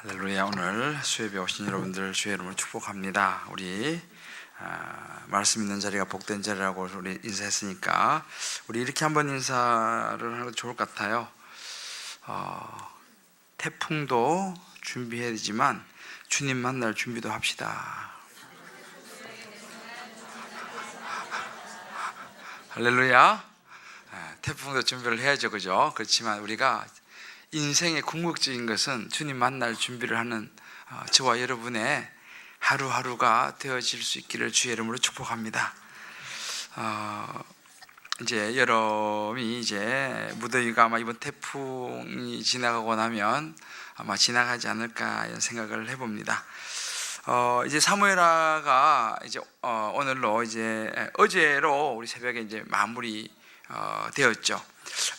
할렐루야. 오늘 수협에 오신 여러분들 주의 이름으로 축복합니다. 우리 말씀 있는 자리가 복된 자리라고 우리 인사했으니까 우리 이렇게 한번 인사를 하도 좋을 것 같아요. 태풍도 준비해야 되지만 주님 만날 준비도 합시다. 할렐루야. 태풍도 준비를 해야죠, 그죠? 그렇지만 우리가 인생의 궁극적인 것은 주님 만날 준비를 하는 저와 여러분의 하루하루가 되어질 수 있기를 주의 이름으로 축복합니다. 이제 여름이 이제 무더위가 아마 이번 태풍이 지나가고 나면 아마 지나가지 않을까 이런 생각을 해봅니다. 이제 사무엘하가 이제 오늘로 이제 어제로 우리 새벽에 이제 마무리 되었죠.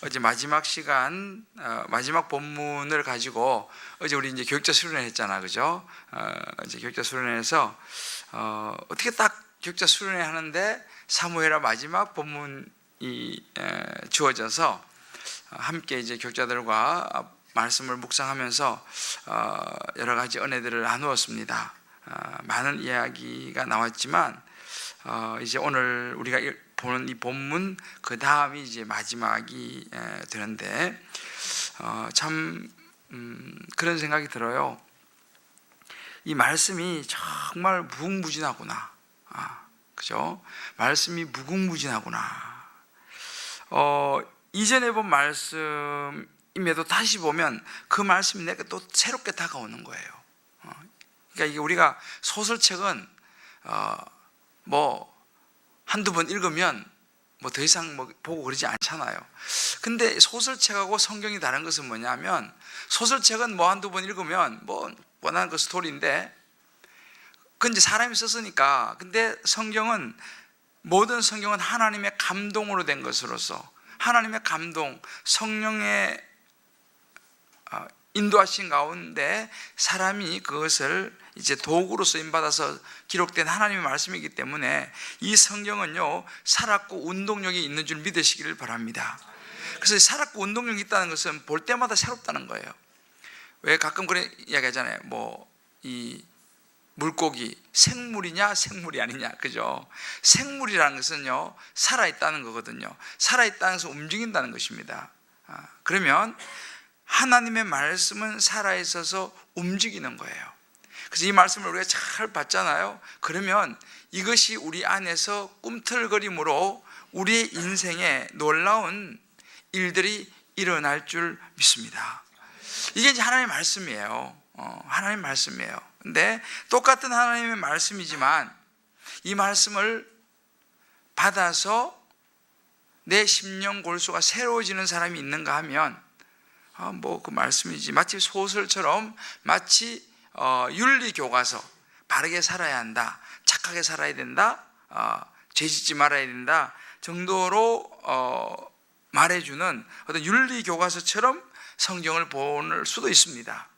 어제 마지막 시간, 마지막 본문을 가지고 어제 우리 이제 교육자 수련회 했잖아, 그죠? 이제 교육자 수련회에서 어떻게 딱 교육자 수련회 하는데 사무엘하 마지막 본문이 주어져서 함께 이제 교육자들과 말씀을 묵상하면서 여러 가지 은혜들을 나누었습니다. 많은 이야기가 나왔지만 이제 오늘 우리가 보는 이 본문 그 다음이 이제 마지막이 되는데 참 그런 생각이 들어요. 이 말씀이 정말 무궁무진하구나. 그죠? 말씀이 무궁무진하구나. 이전에 본 말씀임에도 다시 보면 그 말씀이 내가 또 새롭게 다가오는 거예요. 그러니까 이게 우리가 소설책은 뭐 한두 번 읽으면 뭐 더 이상 뭐 보고 그러지 않잖아요. 근데 소설책하고 성경이 다른 것은 뭐냐면 소설책은 뭐 한두 번 읽으면 뭐 뻔한 그 스토리인데 그건 이제 사람이 썼으니까. 근데 성경은 모든 성경은 하나님의 감동으로 된 것으로서 하나님의 감동, 성령의 인도하신 가운데 사람이 그것을 이제 도구로 쓰임받아서 기록된 하나님의 말씀이기 때문에 이 성경은요 살았고 운동력이 있는 줄 믿으시기를 바랍니다. 그래서 살았고 운동력이 있다는 것은 볼 때마다 새롭다는 거예요. 왜 가끔 그런 이야기 하잖아요. 뭐 이 물고기 생물이냐 생물이 아니냐, 그죠? 생물이라는 것은요 살아있다는 거거든요. 살아있다는 것은 움직인다는 것입니다. 그러면 하나님의 말씀은 살아있어서 움직이는 거예요. 그래서 이 말씀을 우리가 잘 봤잖아요. 그러면 이것이 우리 안에서 꿈틀거림으로 우리의 인생에 놀라운 일들이 일어날 줄 믿습니다. 이게 이제 하나님의 말씀이에요. 하나님의 말씀이에요. 근데 똑같은 하나님의 말씀이지만 이 말씀을 받아서 내 심령 골수가 새로워지는 사람이 있는가 하면 뭐 그 말씀이지 마치 소설처럼 마치 윤리 교과서, 바르게 살아야 한다, 착하게 살아야 된다, 죄 짓지 말아야 된다 정도로 말해주는 어떤 윤리 교과서처럼 성경을 볼 수도 있습니다.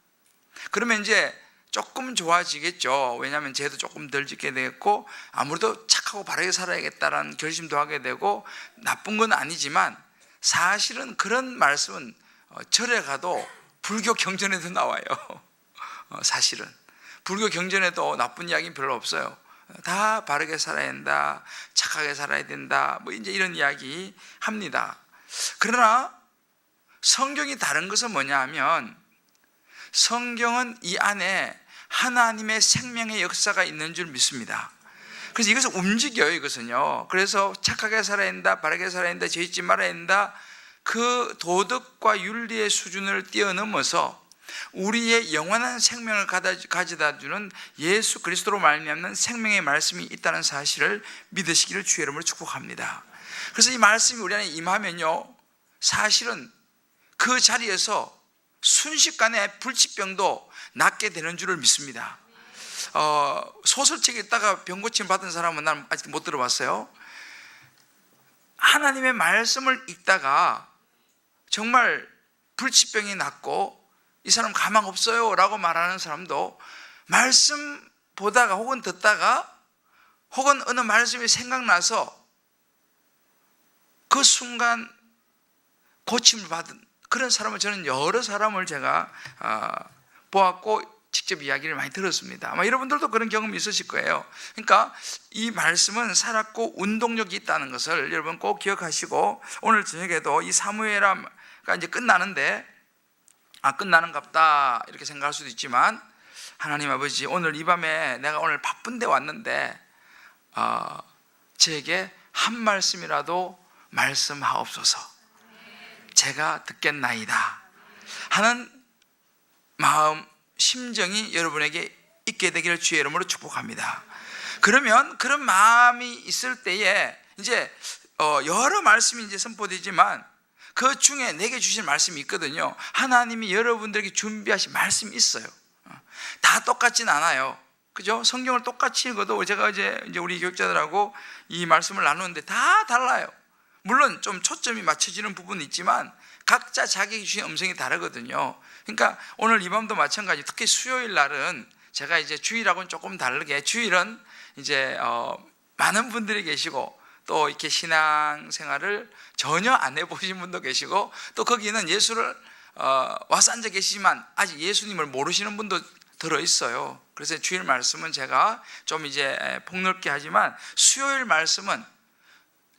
그러면 이제 조금 좋아지겠죠. 왜냐하면 죄도 조금 덜 짓게 되겠고 아무래도 착하고 바르게 살아야겠다라는 결심도 하게 되고 나쁜 건 아니지만 사실은 그런 말씀은 절에 가도 불교 경전에도 나와요. 사실은 불교 경전에도 나쁜 이야기는 별로 없어요. 다 바르게 살아야 된다, 착하게 살아야 된다, 뭐 이제 이런 이야기 합니다. 그러나 성경이 다른 것은 뭐냐 하면 성경은 이 안에 하나님의 생명의 역사가 있는 줄 믿습니다. 그래서 이것을 움직여요. 이것은요. 그래서 착하게 살아야 된다, 바르게 살아야 된다, 죄 짓지 말아야 된다, 그 도덕과 윤리의 수준을 뛰어넘어서 우리의 영원한 생명을 가져다 주는 예수 그리스도로 말미암는 생명의 말씀이 있다는 사실을 믿으시기를 주의 이름으로 축복합니다. 그래서 이 말씀이 우리 안에 임하면요 사실은 그 자리에서 순식간에 불치병도 낫게 되는 줄을 믿습니다. 소설책 읽다가 병고침 받은 사람은 난 아직 못 들어봤어요. 하나님의 말씀을 읽다가 정말 불치병이 낫고 이 사람 가망 없어요 라고 말하는 사람도 말씀 보다가 혹은 듣다가 혹은 어느 말씀이 생각나서 그 순간 고침을 받은 그런 사람을 저는 여러 사람을 제가 보았고 직접 이야기를 많이 들었습니다. 아마 여러분들도 그런 경험이 있으실 거예요. 그러니까 이 말씀은 살았고 운동력이 있다는 것을 여러분 꼭 기억하시고, 오늘 저녁에도 이 사무엘하가 이제 끝나는데, 끝나는갑다 이렇게 생각할 수도 있지만, 하나님 아버지, 오늘 이 밤에 내가 오늘 바쁜데 왔는데 제게 한 말씀이라도 말씀하옵소서, 제가 듣겠나이다 하는 마음, 심정이 여러분에게 있게 되기를 주의 이름으로 축복합니다. 그러면 그런 마음이 있을 때에 이제 여러 말씀이 이제 선포되지만 그 중에 내게 주신 말씀이 있거든요. 하나님이 여러분들에게 준비하신 말씀이 있어요. 다 똑같진 않아요. 그죠? 성경을 똑같이 읽어도 제가 이제 우리 교육자들하고 이 말씀을 나누는데 다 달라요. 물론 좀 초점이 맞춰지는 부분이 있지만 각자 자기 주신 음성이 다르거든요. 그러니까 오늘 이 밤도 마찬가지. 특히 수요일 날은 제가 이제 주일하고는 조금 다르게, 주일은 이제 많은 분들이 계시고 또 이렇게 신앙생활을 전혀 안 해보신 분도 계시고 또 거기는 예수를 와서 앉아 계시지만 아직 예수님을 모르시는 분도 들어있어요. 그래서 주일 말씀은 제가 좀 이제 폭넓게 하지만 수요일 말씀은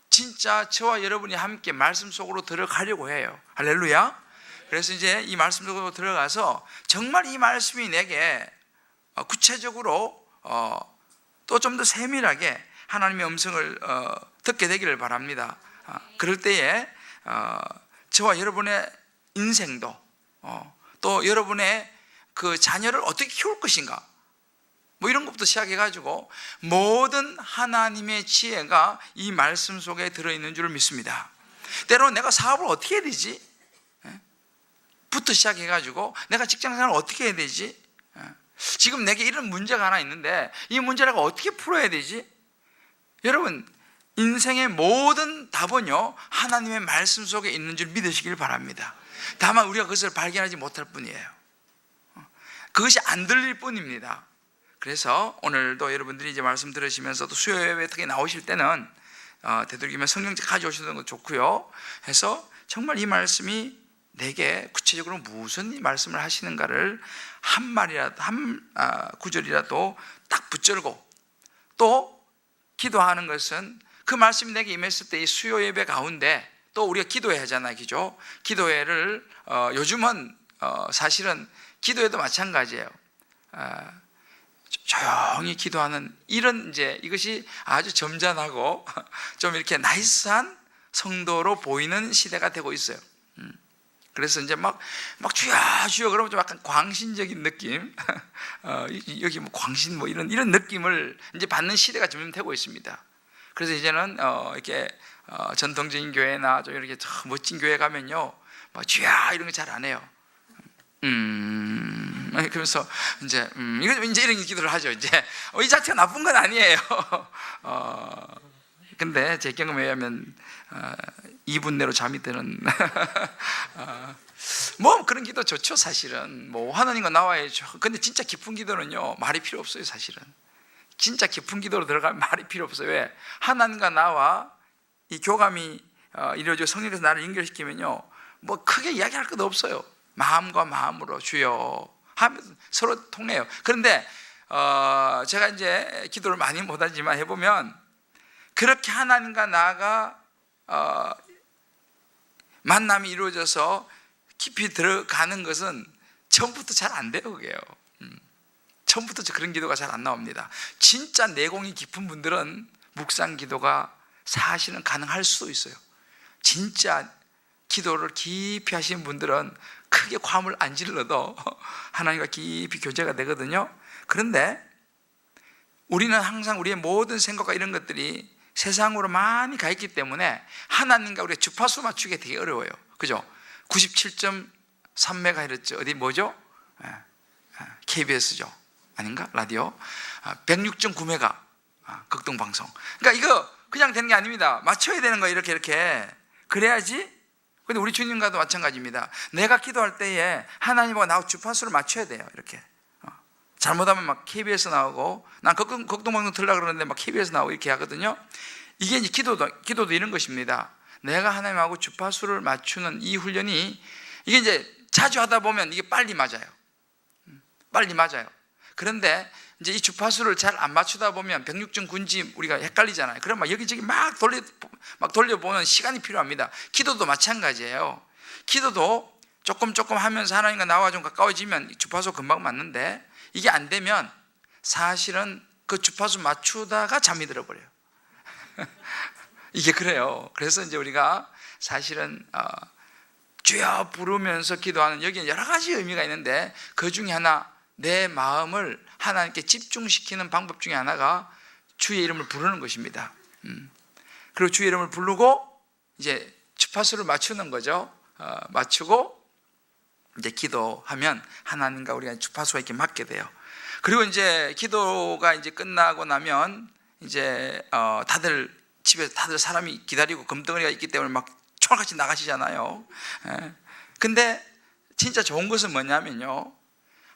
진짜 저와 여러분이 함께 말씀 속으로 들어가려고 해요. 할렐루야. 그래서 이제 이 말씀 속으로 들어가서 정말 이 말씀이 내게 구체적으로 또 좀 더 세밀하게 하나님의 음성을 듣게 되기를 바랍니다. 그럴 때에 저와 여러분의 인생도 또 여러분의 그 자녀를 어떻게 키울 것인가, 뭐 이런 것부터 시작해가지고 모든 하나님의 지혜가 이 말씀 속에 들어있는 줄 믿습니다. 때로는 내가 사업을 어떻게 해야 되지? 부터 시작해가지고 내가 직장생활을 어떻게 해야 되지? 지금 내게 이런 문제가 하나 있는데 이 문제를 어떻게 풀어야 되지? 여러분, 인생의 모든 답은요 하나님의 말씀 속에 있는 줄 믿으시길 바랍니다. 다만 우리가 그것을 발견하지 못할 뿐이에요. 그것이 안 들릴 뿐입니다. 그래서 오늘도 여러분들이 이제 말씀 들으시면서도 수요예배 특히 나오실 때는 되도록이면 성경책 가져오시는 거 좋고요. 해서 정말 이 말씀이 내게 구체적으로 무슨 말씀을 하시는가를 한 말이라도 한 구절이라도 딱 붙들고, 또 기도하는 것은 그 말씀이 내게 임했을 때 이 수요 예배 가운데 또 우리가 기도회 하잖아요, 그죠? 기도회를 요즘은 사실은 기도회도 마찬가지예요. 조용히 기도하는 이런 이제 이것이 아주 점잖하고 좀 이렇게 나이스한 성도로 보이는 시대가 되고 있어요. 그래서 이제 막 주여 주여 그러면 좀 약간 광신적인 느낌, 여기 뭐 광신 뭐 이런 느낌을 이제 받는 시대가 점점 되고 있습니다. 그래서 이제는 이렇게 전통적인 교회나 좀 이렇게 멋진 교회 가면요, 막 주여 이런 거 잘 안 해요. 그러면서 이제 이런 기도를 하죠. 이제 이 자체가 나쁜 건 아니에요. 근데 제 경험에 의하면 2분 내로 잠이 드는 뭐 그런 기도 좋죠. 사실은 뭐 하나님과 나와야죠. 근데 진짜 깊은 기도는요 말이 필요 없어요. 사실은 진짜 깊은 기도로 들어가면 말이 필요 없어요. 왜? 하나님과 나와 이 교감이 이루어지고 성령께서 나를 연결시키면요 뭐 크게 이야기할 것도 없어요. 마음과 마음으로 주여 하면서 서로 통해요. 그런데 제가 이제 기도를 많이 못하지만 해보면 그렇게 하나님과 나가 만남이 이루어져서 깊이 들어가는 것은 처음부터 잘 안 돼요. 그게요. 처음부터 그런 기도가 잘 안 나옵니다. 진짜 내공이 깊은 분들은 묵상 기도가 사실은 가능할 수도 있어요. 진짜 기도를 깊이 하시는 분들은 크게 과음을 안 질러도 하나님과 깊이 교제가 되거든요. 그런데 우리는 항상 우리의 모든 생각과 이런 것들이 세상으로 많이 가 있기 때문에 하나님과 우리가 주파수 맞추기 되게 어려워요. 그죠? 97.3MHz 어디 뭐죠? KBS죠. 아닌가? 라디오 106.9MHz 극동방송. 그러니까 이거 그냥 되는 게 아닙니다. 맞춰야 되는 거예요. 이렇게 그래야지. 근데 우리 주님과도 마찬가지입니다. 내가 기도할 때에 하나님과 나하고 주파수를 맞춰야 돼요. 이렇게 잘못하면 막 KBS 나오고, 난 극동방송 들으려고 그러는데 막 KBS 나오고 이렇게 하거든요. 이게 이제 기도도 이런 것입니다. 내가 하나님하고 주파수를 맞추는 이 훈련이 이게 이제 자주 하다 보면 이게 빨리 맞아요. 빨리 맞아요. 그런데 이제 이 주파수를 잘 안 맞추다 보면 백육중 군지 우리가 헷갈리잖아요. 그럼 막 여기저기 막 돌려보면 시간이 필요합니다. 기도도 마찬가지예요. 기도도 조금 하면서 하나님과 나와 좀 가까워지면 주파수 금방 맞는데, 이게 안 되면 사실은 그 주파수 맞추다가 잠이 들어버려요. 이게 그래요. 그래서 이제 우리가 사실은 주여 부르면서 기도하는, 여기는 여러 가지 의미가 있는데 그 중에 하나, 내 마음을 하나님께 집중시키는 방법 중에 하나가 주의 이름을 부르는 것입니다. 그리고 주의 이름을 부르고 이제 주파수를 맞추는 거죠. 맞추고 이제 기도하면 하나님과 우리가 주파수가 이렇게 맞게 돼요. 그리고 이제 기도가 이제 끝나고 나면 이제 다들 집에 다들 사람이 기다리고 금덩어리가 있기 때문에 막 총알같이 나가시잖아요. 근데 진짜 좋은 것은 뭐냐면요,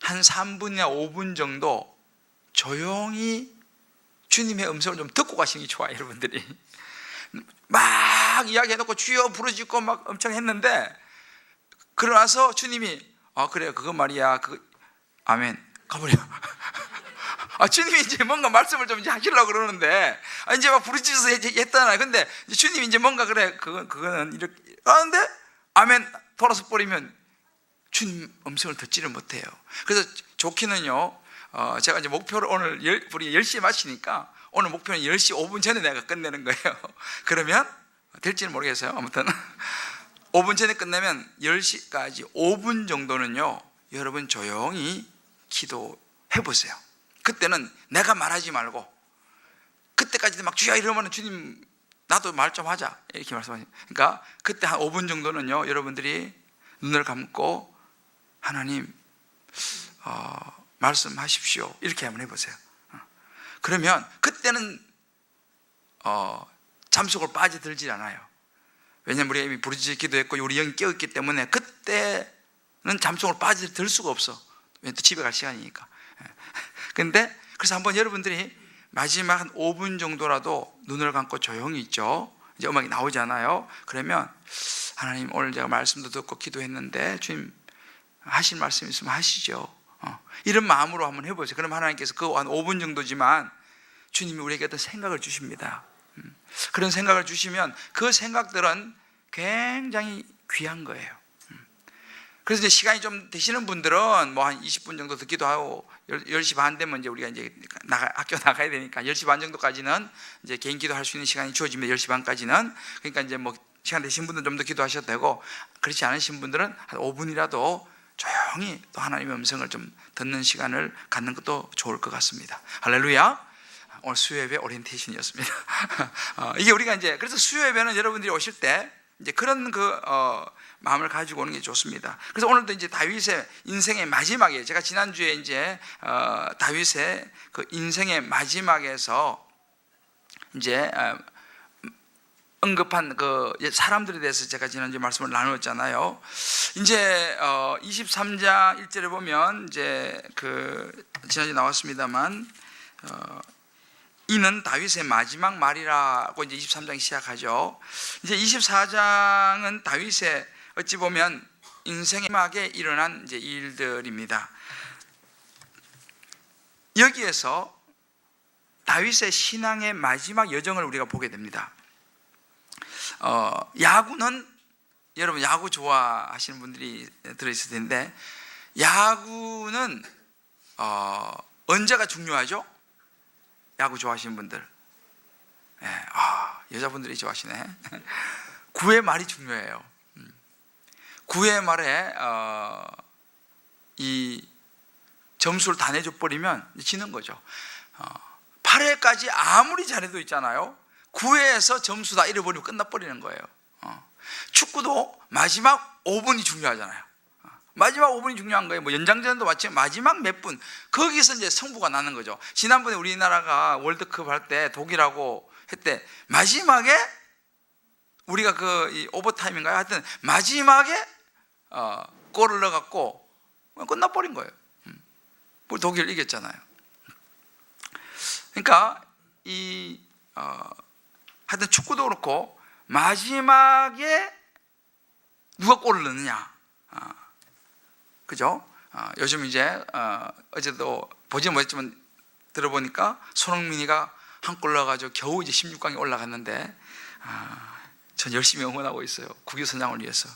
한 3분이나 5분 정도 조용히 주님의 음성을 좀 듣고 가시는 게 좋아요. 여러분들이 막 이야기해놓고 주여 부르짖고 막 엄청 했는데, 그러나서 주님이 그래요, 그거 말이야, 아멘, 가버려. 주님이 이제 뭔가 말씀을 좀 이제 하시려고 그러는데, 이제 막 부르짖어서 했잖아요. 근데 주님이 이제 뭔가 그래, 그거는 이렇게 하는데 아멘 돌아서 버리면 주님 음성을 듣지를 못해요. 그래서 좋기는요, 제가 이제 목표를 오늘 우리 10시에 마치니까 오늘 목표는 10시 5분 전에 내가 끝내는 거예요. 그러면 될지는 모르겠어요. 아무튼 5분 전에 끝내면 10시까지 5분 정도는요, 여러분 조용히 기도해 보세요. 그때는 내가 말하지 말고, 그때까지도 막 주여 이러면 주님 나도 말 좀 하자 이렇게 말씀하시죠. 그러니까 그때 한 5분 정도는요, 여러분들이 눈을 감고 하나님 말씀하십시오 이렇게 한번 해보세요. 그러면 그때는 잠속으로 빠져들지 않아요. 왜냐하면 우리가 이미 부르짖어 기도했고 우리 영이 깨어있기 때문에 그때는 잠속으로 빠져들 수가 없어. 왜냐하면 또 집에 갈 시간이니까. 근데 그래서 한번 여러분들이 마지막 한 5분 정도라도 눈을 감고 조용히 있죠. 이제 음악이 나오잖아요. 그러면 하나님, 오늘 제가 말씀도 듣고 기도했는데 주님 하실 말씀 있으면 하시죠. 이런 마음으로 한번 해보세요. 그럼 하나님께서 그 한 5분 정도지만 주님이 우리에게 어떤 생각을 주십니다. 그런 생각을 주시면 그 생각들은 굉장히 귀한 거예요. 그래서 이제 시간이 좀 되시는 분들은 뭐 한 20분 정도 듣기도 하고, 10시 반 되면 이제 우리가 이제 학교 나가야 되니까 10시 반 정도까지는 이제 개인 기도할 수 있는 시간이 주어집니다. 10시 반까지는. 그러니까 이제 뭐 시간 되신 분들은 좀 더 기도하셔도 되고, 그렇지 않으신 분들은 한 5분이라도 조용히 또 하나님의 음성을 좀 듣는 시간을 갖는 것도 좋을 것 같습니다. 할렐루야. 오늘 수요예배 오리엔테이션이었습니다. 이게 우리가 이제, 그래서 수요예배는 여러분들이 오실 때 이제 그런 마음을 가지고 오는 게 좋습니다. 그래서 오늘도 이제 다윗의 인생의 마지막에, 제가 지난주에 이제 다윗의 그 인생의 마지막에서 이제 언급한 그 사람들에 대해서 제가 지난주에 말씀을 나누었잖아요. 이제 23장 1절에 보면 이제 지난주에 나왔습니다만, 이는 다윗의 마지막 말이라고 이제 23장이 시작하죠. 이제 24장은 다윗의 어찌 보면 인생의 마지막에 일어난 이제 일들입니다. 여기에서 다윗의 신앙의 마지막 여정을 우리가 보게 됩니다. 야구는, 여러분 야구 좋아하시는 분들이 들어있을 텐데, 야구는 언제가 중요하죠? 야구 좋아하시는 분들, 여자분들이 좋아하시네. 9회 말이 중요해요. 9회 말에 이 점수를 다 내줘 버리면 지는 거죠. 8회까지 아무리 잘해도 있잖아요, 9회에서 점수 다 잃어버리면 끝나버리는 거예요. 축구도 마지막 5분이 중요하잖아요. 마지막 5분이 중요한 거예요. 뭐 연장전도 마찬가지, 마지막 몇 분, 거기서 이제 승부가 나는 거죠. 지난번에 우리나라가 월드컵 할 때 독일하고 했대, 마지막에 우리가 이 오버타임인가요? 하여튼 마지막에 골을 넣어갖고 끝나버린 거예요. 우리 독일 이겼잖아요. 그러니까 하여튼 축구도 그렇고 마지막에 누가 골을 넣느냐, 그죠? 요즘 이제 어제도 보지 못했지만 들어보니까 손흥민이가 한 골 넣어가지고 겨우 이제 16강에 올라갔는데 전 열심히 응원하고 있어요. 국위 선양을 위해서.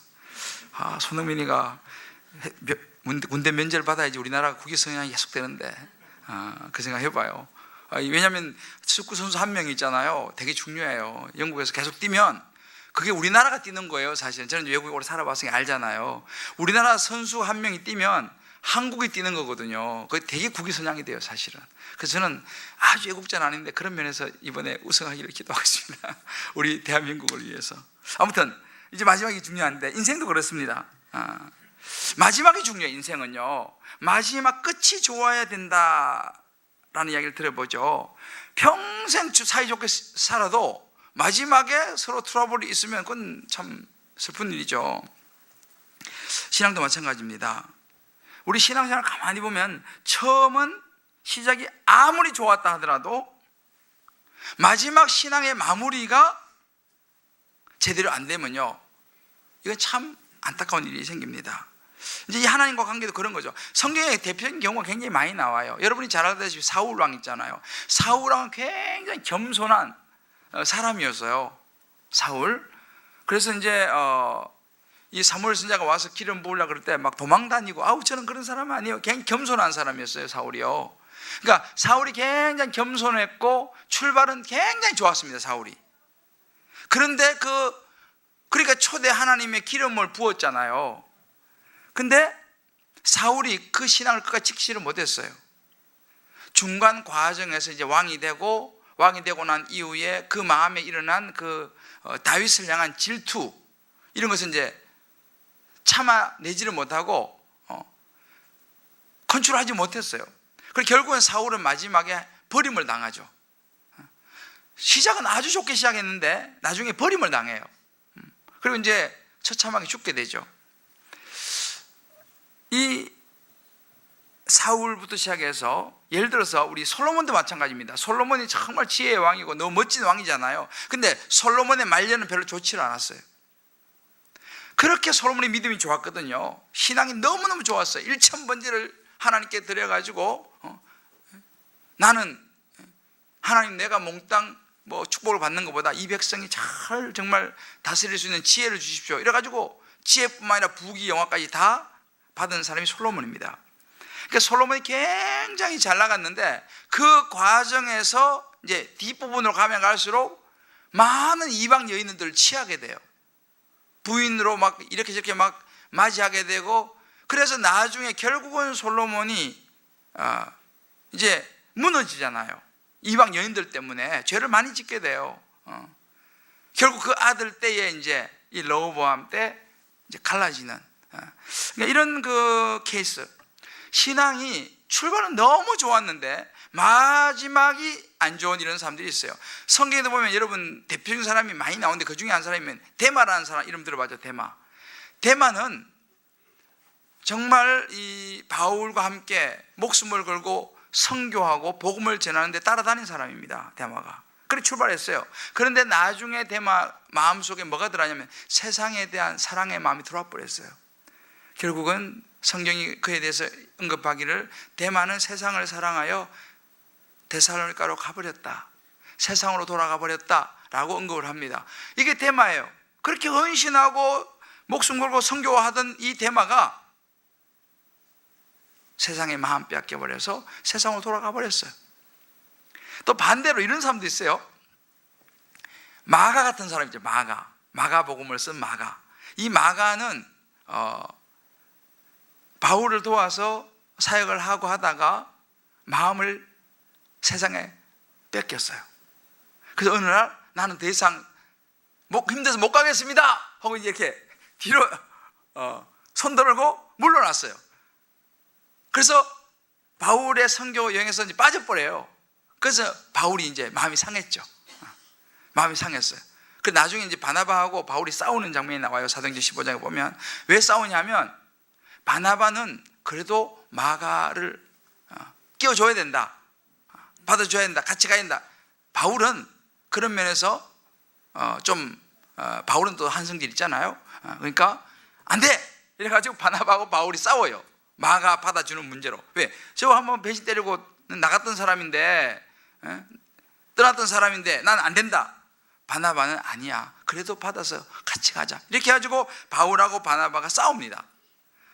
손흥민이가 군대 면제를 받아야지 우리나라 국위 선양이 계속되는데 그 생각 해봐요. 왜냐하면 축구 선수 한 명 있잖아요. 되게 중요해요. 영국에서 계속 뛰면 그게 우리나라가 뛰는 거예요. 사실은 저는 외국에 오래 살아봤으니까 알잖아요. 우리나라 선수 한 명이 뛰면 한국이 뛰는 거거든요. 그게 되게 국위 선양이 돼요, 사실은. 그래서 저는 아주 애국자는 아닌데 그런 면에서 이번에 우승하기를 기도하겠습니다. 우리 대한민국을 위해서. 아무튼 이제 마지막이 중요한데 인생도 그렇습니다. 마지막이 중요해요. 인생은요, 마지막 끝이 좋아야 된다라는 이야기를 들어보죠. 평생 사이좋게 살아도 마지막에 서로 트러블이 있으면 그건 참 슬픈 일이죠. 신앙도 마찬가지입니다. 우리 신앙생활 가만히 보면 처음은 시작이 아무리 좋았다 하더라도 마지막 신앙의 마무리가 제대로 안 되면요, 이건 참 안타까운 일이 생깁니다. 이제 이 하나님과 관계도 그런 거죠. 성경에 대표적인 경우가 굉장히 많이 나와요. 여러분이 잘 알다시피 사울 왕 있잖아요. 사울 왕은 굉장히 겸손한 사람이었어요, 사울. 그래서 이제 이 사무엘 선지자가 와서 기름 부으려고 그럴 때 막 도망 다니고, 저는 그런 사람 아니에요. 굉장히 겸손한 사람이었어요, 사울이요. 그러니까 사울이 굉장히 겸손했고 출발은 굉장히 좋았습니다, 사울이. 그런데 그러니까 초대 하나님의 기름을 부었잖아요. 근데 사울이 그 신앙을 끝까지 지키지를 못했어요. 중간 과정에서 이제 왕이 되고 난 이후에 그 마음에 일어난 다윗을 향한 질투, 이런 것은 이제 참아내지를 못하고 컨트롤하지 못했어요. 그래서 결국은 사울은 마지막에 버림을 당하죠. 시작은 아주 좋게 시작했는데 나중에 버림을 당해요. 그리고 이제 처참하게 죽게 되죠. 이 사울부터 시작해서 예를 들어서 우리 솔로몬도 마찬가지입니다. 솔로몬이 정말 지혜의 왕이고 너무 멋진 왕이잖아요. 근데 솔로몬의 말년은 별로 좋지를 않았어요. 그렇게 솔로몬의 믿음이 좋았거든요. 신앙이 너무너무 좋았어요. 1000번제를 하나님께 드려가지고 나는 하나님, 내가 몽땅 축복을 받는 것보다 이 백성이 잘 정말 다스릴 수 있는 지혜를 주십시오. 이래가지고 지혜뿐만 아니라 부귀 영화까지 다 받은 사람이 솔로몬입니다. 그러니까 솔로몬이 굉장히 잘 나갔는데 그 과정에서 이제 뒷부분으로 가면 갈수록 많은 이방 여인들을 취하게 돼요. 부인으로 막 이렇게 저렇게 막 맞이하게 되고, 그래서 나중에 결국은 솔로몬이 이제 무너지잖아요. 이방 여인들 때문에 죄를 많이 짓게 돼요. 결국 그 아들 때에 이제 이 르호보암 때 이제 갈라지는 그러니까 이런 케이스. 신앙이 출발은 너무 좋았는데 마지막이 안 좋은 이런 사람들이 있어요. 성경에도 보면 여러분 대표적인 사람이 많이 나오는데 그 중에 한 사람이면 데마라는 사람 이름 들어봤죠. 데마는 정말 이 바울과 함께 목숨을 걸고 선교하고 복음을 전하는데 따라다닌 사람입니다, 데마가. 그렇게 출발했어요. 그런데 나중에 데마 마음속에 뭐가 들어가냐면 세상에 대한 사랑의 마음이 들어와 버렸어요. 결국은 성경이 그에 대해서 언급하기를 데마는 세상을 사랑하여 데살로니가로 가버렸다, 세상으로 돌아가 버렸다라고 언급을 합니다. 이게 데마예요. 그렇게 헌신하고 목숨 걸고 선교하던 이 데마가 세상의 마음 뺏겨버려서 세상으로 돌아가 버렸어요. 또 반대로 이런 사람도 있어요. 마가 같은 사람이죠. 마가복음을 쓴 마가. 이 마가는 바울을 도와서 사역을 하고 하다가 마음을 세상에 뺏겼어요. 그래서 어느 날 나는 더 이상 힘들어서 못 가겠습니다 하고 이렇게 뒤로 손 들고 물러났어요. 그래서 바울의 선교 여행에서 이제 빠져버려요. 그래서 바울이 이제 마음이 상했죠. 마음이 상했어요. 그 나중에 이제 바나바하고 바울이 싸우는 장면이 나와요. 사도행전 15장에 보면. 왜 싸우냐면 바나바는 그래도 마가를 끼워줘야 된다, 받아줘야 된다, 같이 가야 된다. 바울은 그런 면에서 바울은 또 한성질 있잖아요. 그러니까 안 돼! 이래가지고 바나바하고 바울이 싸워요. 마가 받아주는 문제로. 왜? 저 한번 배신 때리고 나갔던 사람인데, 떠났던 사람인데 난 안 된다. 바나바는 아니야, 그래도 받아서 같이 가자. 이렇게 해가지고 바울하고 바나바가 싸웁니다.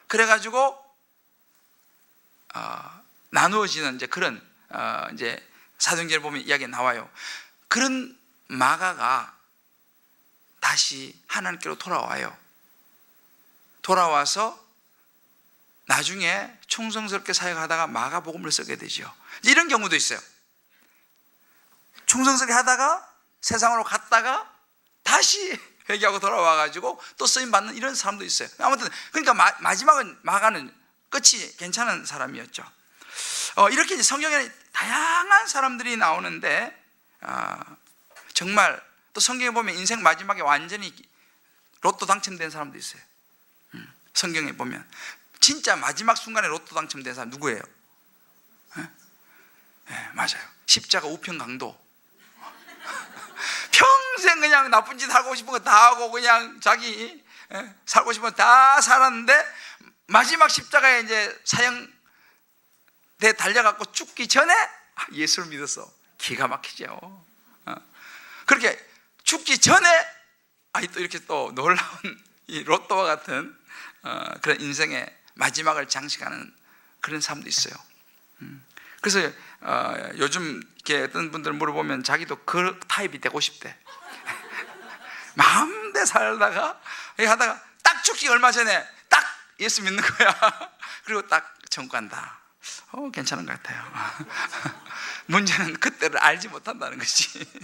그래가지고 나누어지는 이제 그런 이제 사도행전을 보면 이야기가 나와요. 그런 마가가 다시 하나님께로 돌아와요. 돌아와서 나중에 충성스럽게 사역하다가 마가복음을 쓰게 되죠. 이런 경우도 있어요. 충성스럽게 하다가 세상으로 갔다가 다시 회개하고 돌아와가지고 또 쓰임받는 이런 사람도 있어요. 아무튼 그러니까 마지막은 마가는 끝이 괜찮은 사람이었죠. 이렇게 이제 성경에 다양한 사람들이 나오는데 정말 또 성경에 보면 인생 마지막에 완전히 로또 당첨된 사람도 있어요. 성경에 보면 진짜 마지막 순간에 로또 당첨된 사람 누구예요? 네, 맞아요. 십자가 우편 강도. 평생 그냥 나쁜 짓 하고 싶은 거 다 하고 그냥 자기 살고 싶은 거 다 살았는데 마지막 십자가에 이제 사형대 달려갖고 죽기 전에 예수를 믿었어. 기가 막히죠. 그렇게 죽기 전에 또 이렇게 또 놀라운 이 로또와 같은 그런 인생의 마지막을 장식하는 그런 사람도 있어요. 그래서 요즘 이렇게 어떤 분들 물어보면 자기도 그 타입이 되고 싶대. 마음대로 살다가 하다가 딱 죽기 얼마 전에 딱 예수 믿는 거야. 그리고 딱 천국 간다. 괜찮은 것 같아요. 문제는 그때를 알지 못한다는 거지.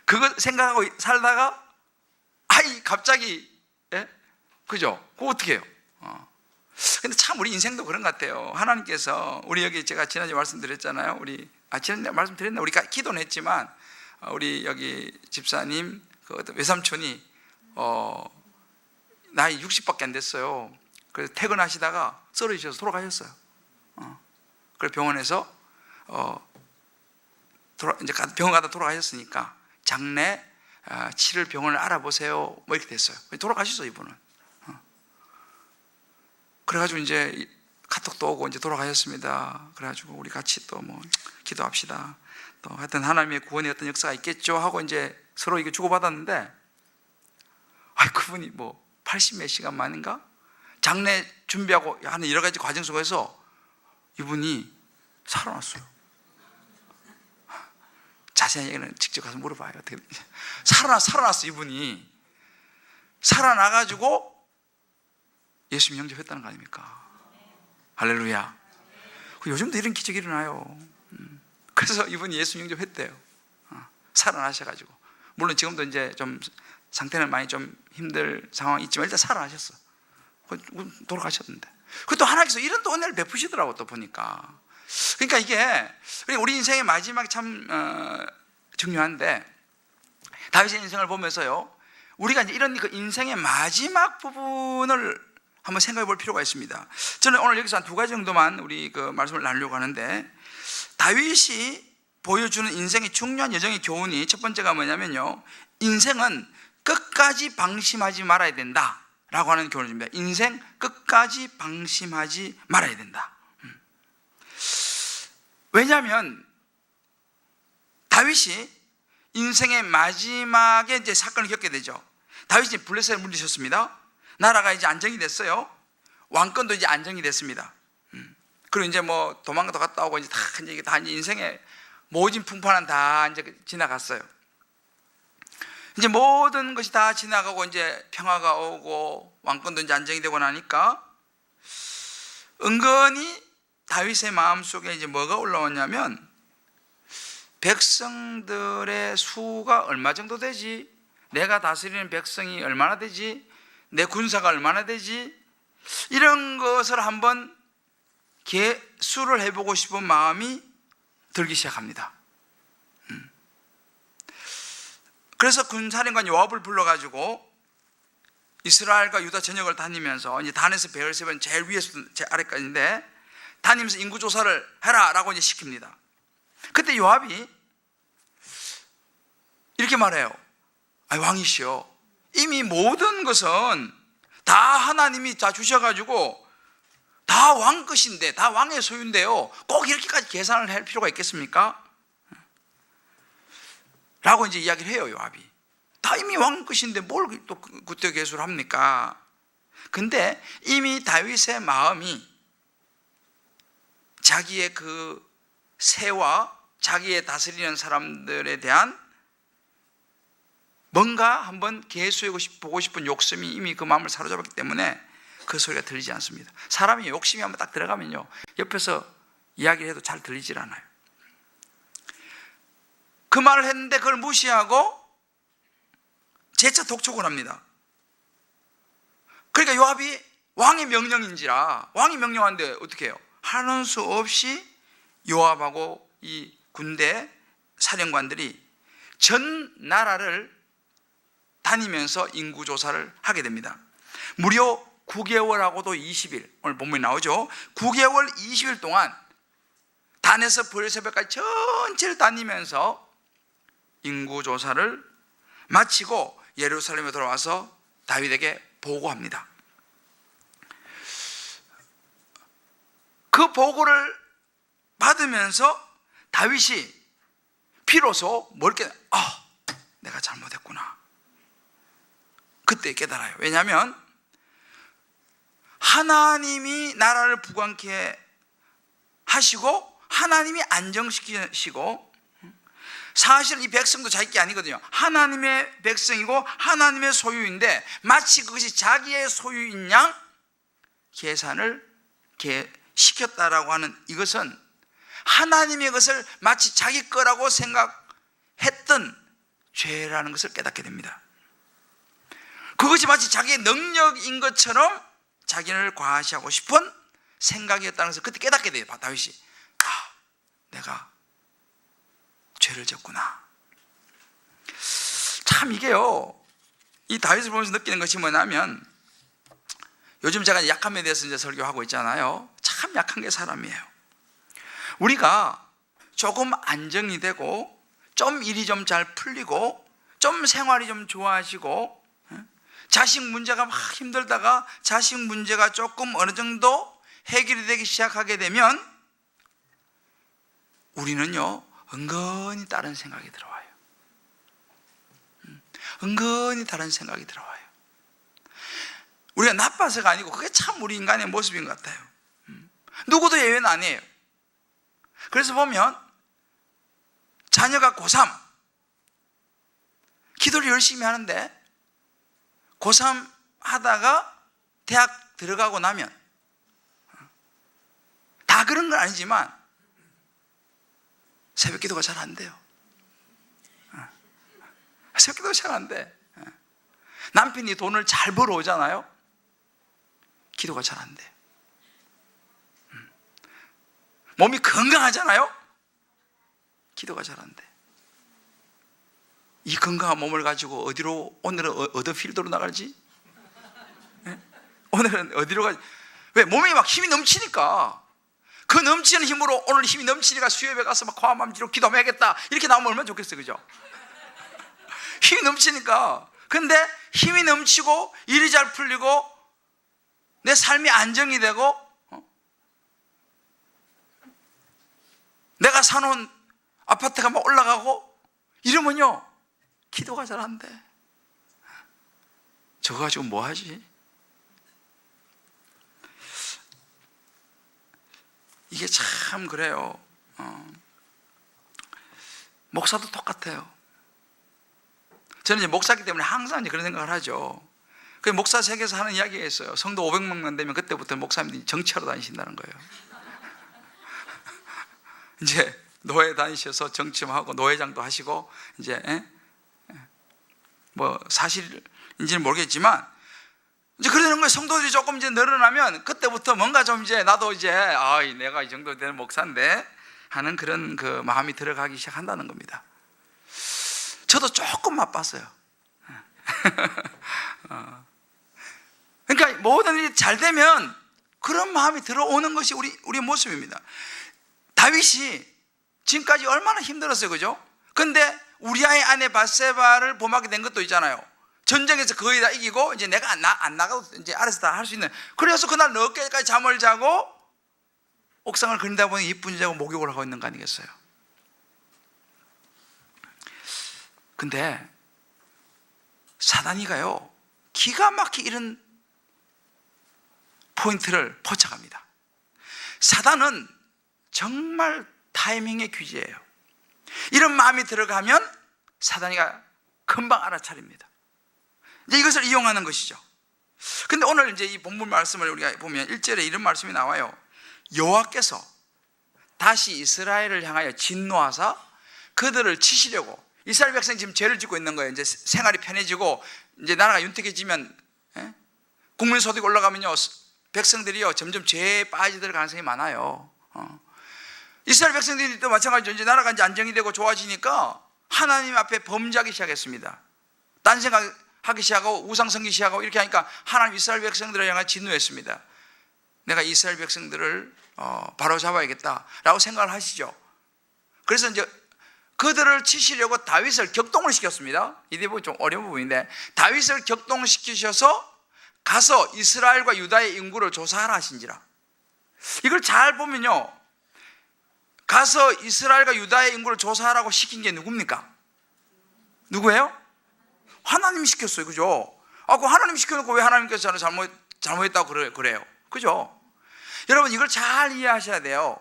그거 생각하고 살다가 갑자기 그죠? 그거 어떻게 해요? 근데 참 우리 인생도 그런 것 같아요. 하나님께서 우리 여기 제가 지난주에 말씀드렸잖아요. 지난주에 말씀드렸나? 우리가 기도는 했지만 우리 여기 집사님 그 외삼촌이 나이 60밖에 안 됐어요. 그래서 퇴근하시다가 쓰러지셔서 돌아가셨어요. 그래서 병원에서 이제 병원 가다 돌아가셨으니까 장래 치를 병원을 알아보세요. 뭐 이렇게 됐어요. 돌아가셨어요, 이분은. 그래가지고 이제 카톡도 오고 이제 돌아가셨습니다. 그래가지고 우리 같이 또 뭐 기도합시다. 또 하여튼 하나님의 구원의 어떤 역사가 있겠죠 하고 이제 서로 이게 주고받았는데, 그분이 뭐 80몇 시간 만인가 장례 준비하고 하는 여러 가지 과정 속에서 이분이 살아났어요. 자세한 얘기는 직접 가서 물어봐요. 어떻게 살아났어. 이분이 살아나가지고 예수님 영접했다는 거 아닙니까? 할렐루야. 요즘도 이런 기적이 일어나요. 그래서 이분이 예수님 영접했대요. 살아나셔가지고. 물론 지금도 이제 좀 상태는 많이 좀 힘들 상황이 있지만 일단 살아나셨어. 돌아가셨는데. 그것도 하나님께서 이런 또 은혜를 베푸시더라고. 또 보니까. 그러니까 이게 우리 인생의 마지막이 참 중요한데, 다윗의 인생을 보면서요, 우리가 이제 이런 그 인생의 마지막 부분을 한번 생각해 볼 필요가 있습니다. 저는 오늘 여기서 한 두 가지 정도만 우리 그 말씀을 나누려고 하는데, 다윗이 보여주는 인생의 중요한 여정의 교훈이 첫 번째가 뭐냐면요, 인생은 끝까지 방심하지 말아야 된다 라고 하는 교훈입니다. 인생 끝까지 방심하지 말아야 된다. 왜냐하면 다윗이 인생의 마지막에 이제 사건을 겪게 되죠. 다윗이 블레셋에 물리셨습니다. 나라가 이제 안정이 됐어요. 왕권도 이제 안정이 됐습니다. 그리고 이제 뭐 도망도 갔다 오고 이제 다 이제 인생의 모진 풍파는 다 이제 지나갔어요. 이제 모든 것이 다 지나가고 이제 평화가 오고 왕권도 이제 안정이 되고 나니까 은근히 다윗의 마음속에 이제 뭐가 올라왔냐면, 백성들의 수가 얼마 정도 되지? 내가 다스리는 백성이 얼마나 되지? 내 군사가 얼마나 되지? 이런 것을 한번 계수를 해보고 싶은 마음이 들기 시작합니다. 그래서 군사령관 요압을 불러가지고 이스라엘과 유다 전역을 다니면서, 이제 단에서 베을세바는 제일 위에서 제일 아래까지인데 다니면서 인구조사를 해라 라고 이제 시킵니다. 그때 요압이 이렇게 말해요. 왕이시여, 이미 모든 것은 다 하나님이 다 주셔가지고 다 왕 것인데, 다 왕의 소유인데요, 꼭 이렇게까지 계산을 할 필요가 있겠습니까? 라고 이제 이야기를 해요, 요압이. 다 이미 왕 것인데 뭘 또 그때 계수를 합니까? 근데 이미 다윗의 마음이 자기의 그 세와 자기의 다스리는 사람들에 대한 뭔가 한번 보고 싶은 욕심이 이미 그 마음을 사로잡았기 때문에 그 소리가 들리지 않습니다. 사람이 욕심이 한번 딱 들어가면요, 옆에서 이야기를 해도 잘 들리질 않아요. 그 말을 했는데 그걸 무시하고 재차 독촉을 합니다. 그러니까 요압이 왕의 명령인지라, 왕이 명령하는데 어떻게 해요? 하는 수 없이 요압하고 이 군대 사령관들이 전 나라를 다니면서 인구조사를 하게 됩니다. 무려 9개월하고도 20일, 오늘 본문에 나오죠. 9개월 20일 동안 단에서 브엘세바까지 전체를 다니면서 인구조사를 마치고 예루살렘에 돌아와서 다윗에게 보고합니다. 그 보고를 받으면서 다윗이 비로소 내가 잘못했구나, 그때 깨달아요. 왜냐하면 하나님이 나라를 부강케 하시고 하나님이 안정시키시고, 사실 이 백성도 자기 게 아니거든요. 하나님의 백성이고 하나님의 소유인데 마치 그것이 자기의 소유인 양 계산을 시켰다라고 하는, 이것은 하나님의 것을 마치 자기 거라고 생각했던 죄라는 것을 깨닫게 됩니다. 그것이 마치 자기의 능력인 것처럼 자기를 과시하고 싶은 생각이었다는 것을 그때 깨닫게 돼요. 다윗이 내가 죄를 졌구나. 참 이게요, 이 다윗을 보면서 느끼는 것이 뭐냐면, 요즘 제가 약함에 대해서 이제 설교하고 있잖아요. 참 약한 게 사람이에요. 우리가 조금 안정이 되고 좀 일이 좀 잘 풀리고 좀 생활이 좀 좋아지고 자식 문제가 막 힘들다가 자식 문제가 조금 어느 정도 해결이 되기 시작하게 되면 우리는요, 은근히 다른 생각이 들어와요. 은근히 다른 생각이 들어와요. 우리가 나빠서가 아니고 그게 참 우리 인간의 모습인 것 같아요. 누구도 예외는 아니에요. 그래서 보면 자녀가 고3 기도를 열심히 하는데 고3 하다가 대학 들어가고 나면 다 그런 건 아니지만 새벽 기도가 잘 안 돼요. 새벽 기도가 잘 안 돼. 남편이 돈을 잘 벌어오잖아요. 기도가 잘 안 돼. 몸이 건강하잖아요. 기도가 잘 안 돼. 이 건강한 몸을 가지고 오늘은 어디 필드로 나갈지? 오늘은 어디로 가지? 왜? 몸이 막 힘이 넘치니까, 그 넘치는 힘으로 오늘 힘이 넘치니까 수협에 가서 막 과감함지로 기도해야겠다, 이렇게 나오면 얼마나 좋겠어요, 그죠? 힘이 넘치니까. 근데 힘이 넘치고 일이 잘 풀리고 내 삶이 안정이 되고 내가 사놓은 아파트가 막 올라가고 이러면요, 기도가 잘 안 돼. 저거 가지고 뭐 하지? 이게 참 그래요. 목사도 똑같아요. 저는 이제 목사기 때문에 항상 이제 그런 생각을 하죠. 그 목사 세계에서 하는 이야기가 있어요. 성도 500명만 되면 그때부터 목사님들이 정치하러 다니신다는 거예요. 이제 노회 다니셔서 정치하고 노회장도 하시고, 이제 뭐 사실인지는 모르겠지만 이제 그러는 거예요. 성도들이 조금 이제 늘어나면 그때부터 뭔가 좀 이제 나도 이제 내가 이 정도 되는 목사인데 하는 그런 그 마음이 들어가기 시작한다는 겁니다. 저도 조금 맛봤어요. 그러니까 모든 일이 잘 되면 그런 마음이 들어오는 것이 우리의 모습입니다. 다윗이 지금까지 얼마나 힘들었어요, 그죠? 근데 우리아의 아내 밧세바를 범하게 된 것도 있잖아요. 전쟁에서 거의 다 이기고 이제 내가 안 나가도 이제 알아서 다 할 수 있는, 그래서 그날 늦게까지 잠을 자고 옥상을 거닐다 보니 이쁜 여자하고 목욕을 하고 있는 거 아니겠어요? 근데 사단이가요 기가 막히게 이런 포인트를 포착합니다. 사단은 정말 타이밍의 귀재예요. 이런 마음이 들어가면 사단이가 금방 알아차립니다. 이제 이것을 이용하는 것이죠. 근데 오늘 이제 이 본문 말씀을 우리가 보면 1절에 이런 말씀이 나와요. 여호와께서 다시 이스라엘을 향하여 진노하사 그들을 치시려고, 이스라엘 백성이 지금 죄를 짓고 있는 거예요. 이제 생활이 편해지고 이제 나라가 윤택해지면, 국민 소득이 올라가면요 백성들이요 점점 죄에 빠지들 가능성이 많아요. 이스라엘 백성들도 마찬가지죠. 이제 나라가 이제 안정이 되고 좋아지니까 하나님 앞에 범죄하기 시작했습니다. 딴 생각하기 시작하고 우상 섬기기 시작하고 이렇게 하니까 하나님 이스라엘 백성들을 향해 진노했습니다. 내가 이스라엘 백성들을 바로 잡아야겠다라고 생각을 하시죠. 그래서 이제 그들을 치시려고 다윗을 격동을 시켰습니다. 이 부분이 좀 어려운 부분인데, 다윗을 격동시키셔서 가서 이스라엘과 유다의 인구를 조사하라 하신지라. 이걸 잘 보면요, 가서 이스라엘과 유다의 인구를 조사하라고 시킨 게 누굽니까? 누구예요? 하나님이 시켰어요. 그죠? 그 하나님 시켜놓고 왜 하나님께서 저는 잘못했다고 그래요? 그죠? 여러분 이걸 잘 이해하셔야 돼요.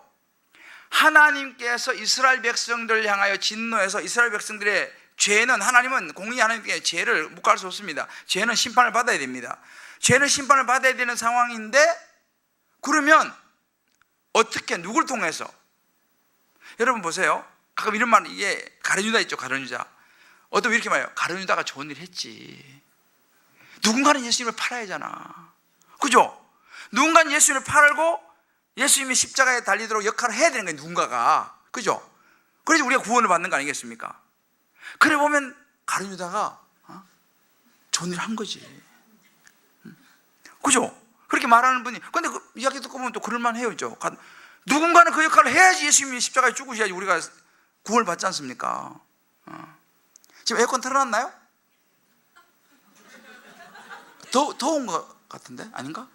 하나님께서 이스라엘 백성들을 향하여 진노해서 이스라엘 백성들의 죄는, 하나님은 공의 하나님께 죄를 묵과할 수 없습니다. 죄는 심판을 받아야 됩니다. 죄는 심판을 받아야 되는 상황인데, 그러면 어떻게, 누굴 통해서? 여러분 보세요. 가끔 이런 말, 이게 가룟유다 있죠. 가룟유다. 어떤 왜 이렇게 말해요? 가룟유다가 좋은 일 했지. 누군가는 예수님을 팔아야 하잖아. 그죠? 누군가는 예수님을 팔고 예수님이 십자가에 달리도록 역할을 해야 되는 거예요. 누군가가. 그죠? 그래서 우리가 구원을 받는 거 아니겠습니까? 그래 보면 가룟유다가 좋은 일 한 거지. 그죠? 그렇게 말하는 분이, 근데 그 이야기 듣고 보면 또 그럴만해요. 누군가는 그 역할을 해야지 예수님이 십자가에 죽으셔야지 우리가 구원을 받지 않습니까? 지금 에어컨 틀어놨나요? 더운 것 같은데? 아닌가?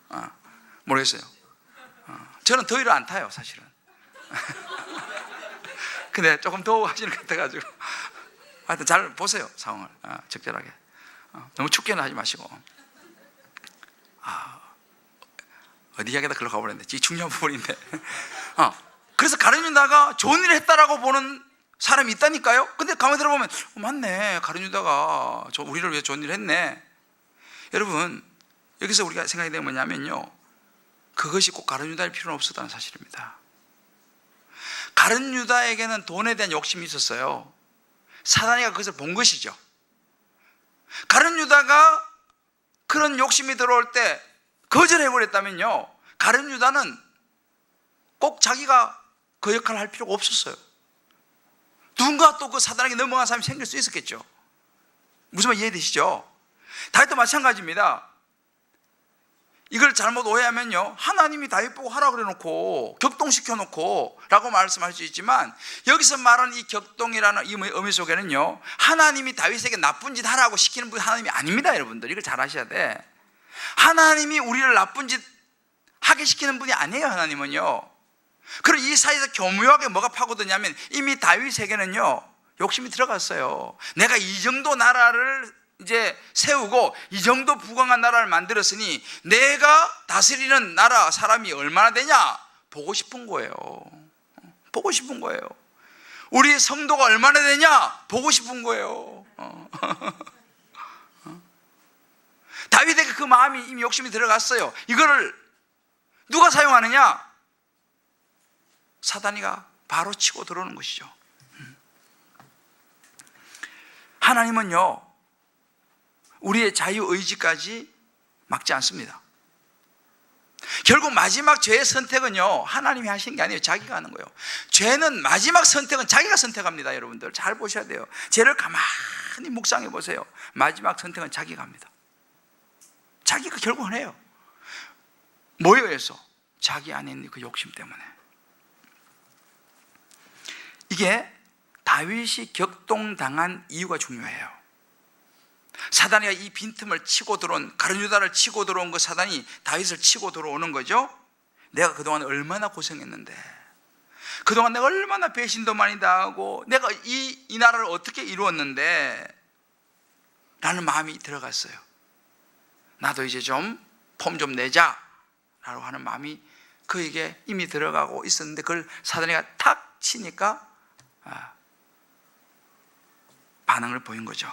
모르겠어요. 저는 더위를 안 타요 사실은. 근데 조금 더워 하시는 것 같아가지고 하여튼 잘 보세요 상황을. 적절하게. 너무 춥게는 하지 마시고. 어디 이야기다 글로 가버렸는데, 이게 중요한 부분인데. 그래서 가룟유다가 좋은 일을 했다라고 보는 사람이 있다니까요. 근데 가만히 들어보면 맞네, 가룟유다가 우리를 위해 좋은 일을 했네. 여러분 여기서 우리가 생각해야 되는 게 뭐냐면요, 그것이 꼭 가룟유다일 필요는 없었다는 사실입니다. 가룟유다에게는 돈에 대한 욕심이 있었어요. 사단이가 그것을 본 것이죠. 가룟유다가 그런 욕심이 들어올 때 거절해버렸다면요, 가룟유다는 꼭 자기가 그 역할을 할 필요가 없었어요. 누군가 또 그 사단에게 넘어간 사람이 생길 수 있었겠죠. 무슨 말 이해되시죠? 다윗도 마찬가지입니다. 이걸 잘못 오해하면요, 하나님이 다윗 보고 하라 그래놓고 격동시켜놓고 라고 말씀할 수 있지만, 여기서 말하는 이 격동이라는 이 의미 속에는요, 하나님이 다윗에게 나쁜 짓 하라고 시키는 분이 하나님이 아닙니다. 여러분들 이걸 잘 아셔야 돼. 하나님이 우리를 나쁜 짓 하게 시키는 분이 아니에요. 하나님은요. 그럼 이 사이에서 교묘하게 뭐가 파고드냐면, 이미 다윗에게는요 욕심이 들어갔어요. 내가 이 정도 나라를 이제 세우고 이 정도 부강한 나라를 만들었으니 내가 다스리는 나라 사람이 얼마나 되냐 보고 싶은 거예요. 보고 싶은 거예요. 우리 성도가 얼마나 되냐 보고 싶은 거예요. 다윗에게 그 마음이, 이미 욕심이 들어갔어요. 이거를 누가 사용하느냐? 사단이가 바로 치고 들어오는 것이죠. 하나님은요 우리의 자유의지까지 막지 않습니다. 결국 마지막 죄의 선택은요 하나님이 하시는 게 아니에요. 자기가 하는 거예요. 죄는 마지막 선택은 자기가 선택합니다. 여러분들 잘 보셔야 돼요. 죄를 가만히 묵상해 보세요. 마지막 선택은 자기가 합니다. 자기가 결국은 해요. 뭐에 의해서? 자기 안에 있는 그 욕심 때문에. 이게 다윗이 격동당한 이유가 중요해요. 사단이가 이 빈틈을 치고 들어온, 가룟유다를 치고 들어온 그 사단이 다윗을 치고 들어오는 거죠. 내가 그동안 얼마나 고생했는데, 그동안 내가 얼마나 배신도 많이 당하고, 내가 이 나라를 어떻게 이루었는데 라는 마음이 들어갔어요. 나도 이제 좀 폼 좀 내자 라고 하는 마음이 그에게 이미 들어가고 있었는데, 그걸 사단이가 탁 치니까 반응을 보인 거죠.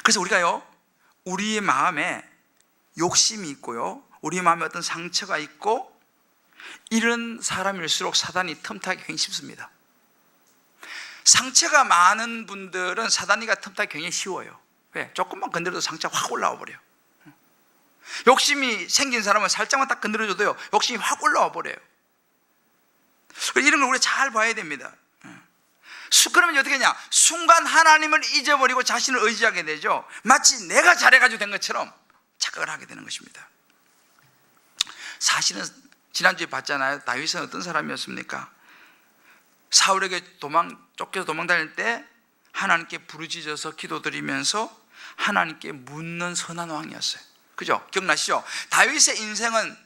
그래서 우리가요, 우리의 마음에 욕심이 있고요, 우리 마음에 어떤 상처가 있고, 이런 사람일수록 사단이 틈타기 굉장히 쉽습니다. 상처가 많은 분들은 사단이가 틈타기 굉장히 쉬워요. 왜? 조금만 건드려도 상처가 확 올라와 버려요. 욕심이 생긴 사람은 살짝만 딱 건드려줘도요, 욕심이 확 올라와 버려요. 이런 걸 우리가 잘 봐야 됩니다. 그러면 어떻게 하냐? 순간 하나님을 잊어버리고 자신을 의지하게 되죠. 마치 내가 잘해가지고 된 것처럼 착각을 하게 되는 것입니다. 사실은 지난주에 봤잖아요. 다윗은 어떤 사람이었습니까? 사울에게 쫓겨서 도망다닐 때 하나님께 부르짖어서 기도드리면서 하나님께 묻는 선한 왕이었어요. 그죠? 기억나시죠? 다윗의 인생은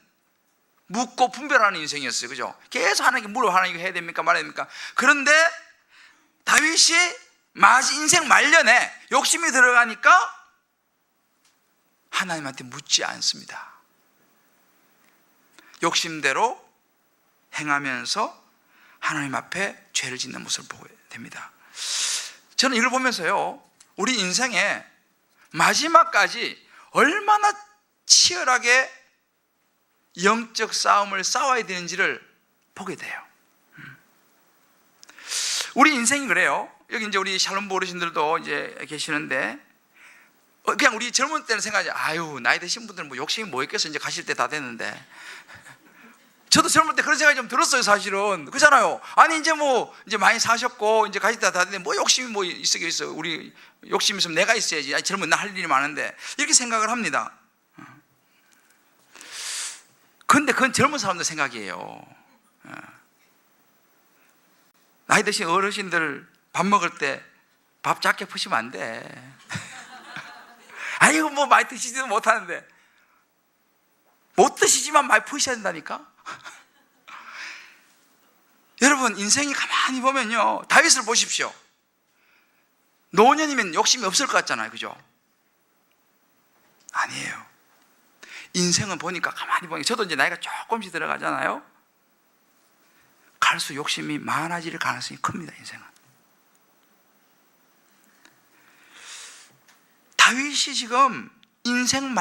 묻고 분별하는 인생이었어요. 그죠? 계속 하나님께 물어, 하나님 이거 해야 됩니까 말아야 됩니까? 그런데 다윗이 인생 말년에 욕심이 들어가니까 하나님한테 묻지 않습니다. 욕심대로 행하면서 하나님 앞에 죄를 짓는 모습을 보게 됩니다. 저는 이걸 보면서요, 우리 인생에 마지막까지 얼마나 치열하게 영적 싸움을 싸워야 되는지를 보게 돼요. 우리 인생이 그래요. 여기 이제 우리 샬롬부 어르신들도 이제 계시는데, 그냥 우리 젊은 때는 생각하지, 아유, 나이 드신 분들은 뭐 욕심이 뭐 있겠어, 이제 가실 때 다 됐는데. 저도 젊을 때 그런 생각이 좀 들었어요, 사실은. 그렇잖아요. 아니, 이제 많이 사셨고, 이제 가실 때 다 됐는데, 뭐 욕심이 뭐 있어. 우리 욕심 있으면 내가 있어야지. 아니, 젊은 나 할 일이 많은데. 이렇게 생각을 합니다. 근데 그건 젊은 사람들 생각이에요. 나이 드신 어르신들 밥 먹을 때 밥 작게 푸시면 안 돼. 아이고, 뭐 많이 드시지도 못하는데. 못 드시지만 많이 푸셔야 된다니까. 여러분, 인생이 가만히 보면요, 다윗을 보십시오. 노년이면 욕심이 없을 것 같잖아요. 그죠? 아니에요. 인생은 보니까 가만히 보니까, 저도 이제 나이가 조금씩 들어가잖아요. 갈수록 욕심이 많아질 가능성이 큽니다. 인생은. 다윗이 지금 인생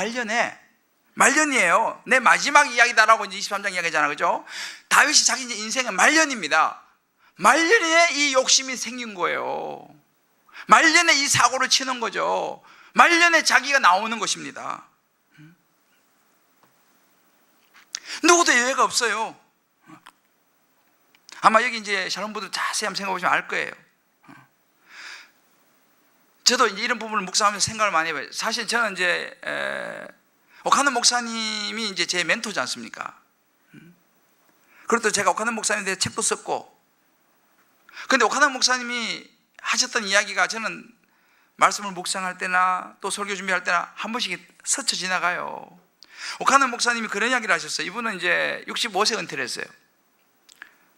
말년이에요. 내 마지막 이야기다라고 이제 23장 이야기잖아. 그죠? 다윗이 자기 이제 인생의 말년입니다. 말년에 이 욕심이 생긴 거예요. 말년에 이 사고를 치는 거죠. 말년에 자기가 나오는 것입니다. 누구도 예외가 없어요. 아마 여기 이제 샬롬분들 자세히 한번 생각해 보시면 알 거예요. 저도 이제 이런 부분을 묵상하면서 생각을 많이 해봐요. 사실 저는 이제 오카노 목사님이 이제 제 멘토지 않습니까? 그리고 또 제가 오카노 목사님에 대해 책도 썼고, 근데 오카노 목사님이 하셨던 이야기가 저는 말씀을 묵상할 때나 또 설교 준비할 때나 한 번씩 스쳐 지나가요. 오카노 목사님이 그런 이야기를 하셨어요. 이분은 이제 65세 은퇴를 했어요.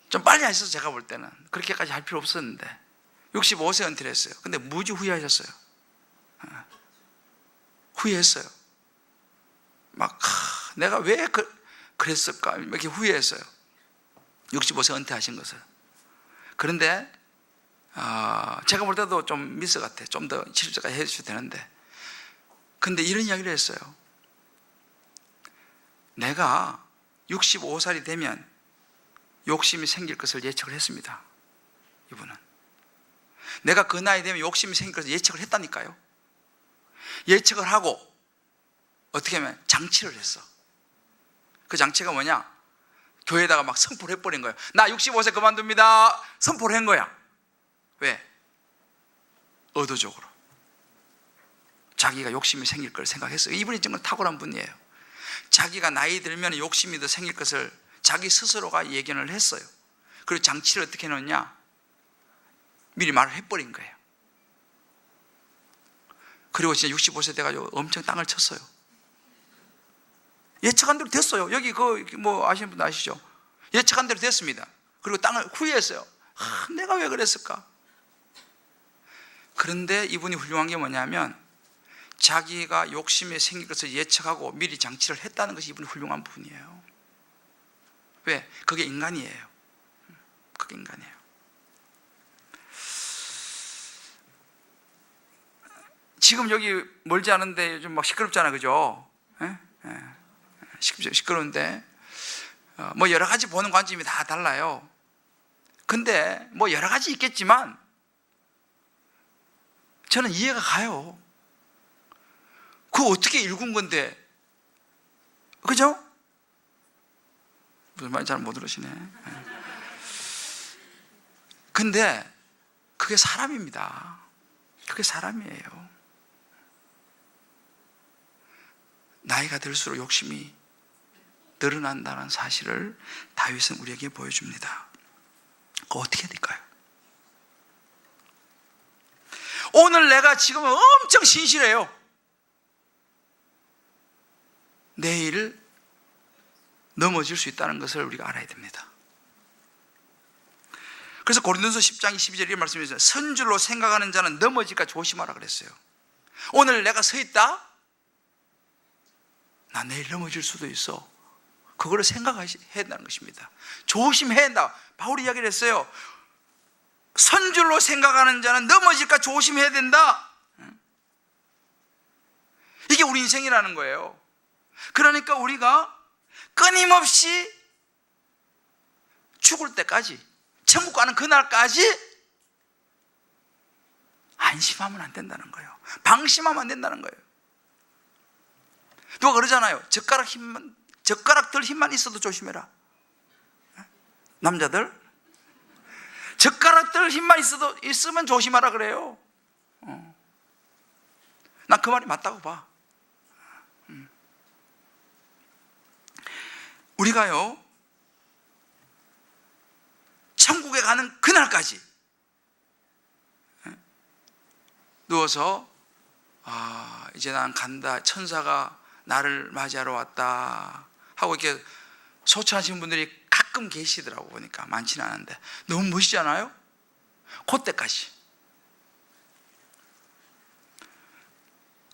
좀 빨리 하셔서 제가 볼 때는 그렇게까지 할 필요 없었는데 65세 은퇴를 했어요. 근데 무지 후회하셨어요. 후회했어요. 막 내가 왜 그랬을까 이렇게 후회했어요. 65세 은퇴하신 것을. 그런데 제가 볼 때도 좀 미스 같아. 좀 더 70세까지 해주셔도 되는데, 근데 이런 이야기를 했어요. 내가 65살이 되면 욕심이 생길 것을 예측을 했습니다. 이분은 내가 그 나이 되면 욕심이 생길 것을 예측을 했다니까요. 예측을 하고 어떻게 하면 장치를 했어. 그 장치가 뭐냐? 교회에다가 막 선포를 해버린 거예요. 나 65세 그만둡니다. 선포를 한 거야. 왜? 의도적으로 자기가 욕심이 생길 걸 생각했어요. 이분이 정말 탁월한 분이에요. 자기가 나이 들면 욕심이 더 생길 것을 자기 스스로가 예견을 했어요. 그리고 장치를 어떻게 해놓냐? 미리 말을 해버린 거예요. 그리고 진짜 65세 돼가지고 엄청 땅을 쳤어요. 예측한 대로 됐어요. 여기 아시는 분 아시죠? 예측한 대로 됐습니다. 그리고 땅을 후회했어요. 내가 왜 그랬을까? 그런데 이분이 훌륭한 게 뭐냐면 자기가 욕심에 생길 것을 예측하고 미리 장치를 했다는 것이 이분이 훌륭한 부분이에요. 왜? 그게 인간이에요. 그게 인간이에요. 지금 여기 멀지 않은데 요즘 막 시끄럽잖아, 그죠? 시끄러운데 뭐 여러 가지 보는 관점이 다 달라요. 근데 뭐 여러 가지 있겠지만 저는 이해가 가요. 그거 어떻게 읽은 건데, 그죠? 무슨 말인지 잘 못 들으시네. 근데 그게 사람입니다. 그게 사람이에요. 나이가 들수록 욕심이 늘어난다는 사실을 다윗은 우리에게 보여줍니다. 그거 어떻게 해야 될까요? 오늘 내가 지금 엄청 신실해요. 내일 넘어질 수 있다는 것을 우리가 알아야 됩니다. 그래서 고린도서 10장 22절에 이런 말씀이 있어요. 선줄로 생각하는 자는 넘어질까 조심하라 그랬어요. 오늘 내가 서 있다? 나 내일 넘어질 수도 있어. 그거를 생각해야 한다는 것입니다. 조심해야 한다. 바울이 이야기를 했어요. 선줄로 생각하는 자는 넘어질까 조심해야 된다. 이게 우리 인생이라는 거예요. 그러니까 우리가 끊임없이 죽을 때까지, 천국 가는 그날까지 안심하면 안 된다는 거예요. 방심하면 안 된다는 거예요. 누가 그러잖아요. 젓가락 들 힘만 있어도 조심해라. 남자들 젓가락 들 힘만 있으면 조심하라 그래요. 난 그 말이 맞다고 봐. 우리가요, 천국에 가는 그날까지 누워서 이제 난 간다, 천사가 나를 맞이하러 왔다 하고 이렇게 소천하시는 분들이 가끔 계시더라고. 보니까 많지는 않은데 너무 멋있지 않아요? 그때까지,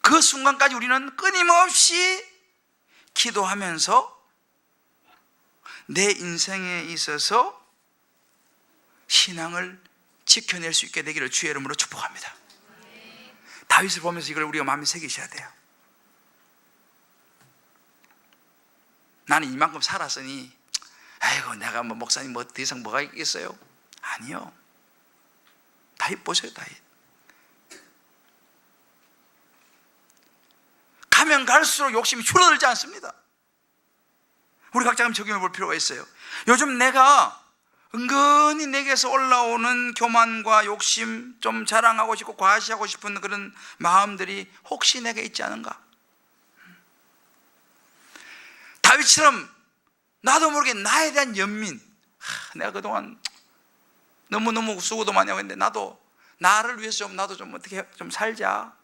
그 순간까지 우리는 끊임없이 기도하면서 내 인생에 있어서 신앙을 지켜낼 수 있게 되기를 주의 이름으로 축복합니다. 다윗을 보면서 이걸 우리가 마음에 새기셔야 돼요. 나는 이만큼 살았으니 아이고 내가 뭐 목사님 뭐 더 이상 뭐가 있겠어요? 아니요. 다윗 보세요. 다윗 가면 갈수록 욕심이 줄어들지 않습니다. 우리 각자 좀 적용해 볼 필요가 있어요. 요즘 내가 은근히 내게서 올라오는 교만과 욕심, 좀 자랑하고 싶고 과시하고 싶은 그런 마음들이 혹시 내게 있지 않은가? 다윗처럼 나도 모르게 나에 대한 연민, 내가 그동안 너무너무 수고도 많이 하고 있는데 나도 나를 위해서 나도 좀 어떻게 좀 살자.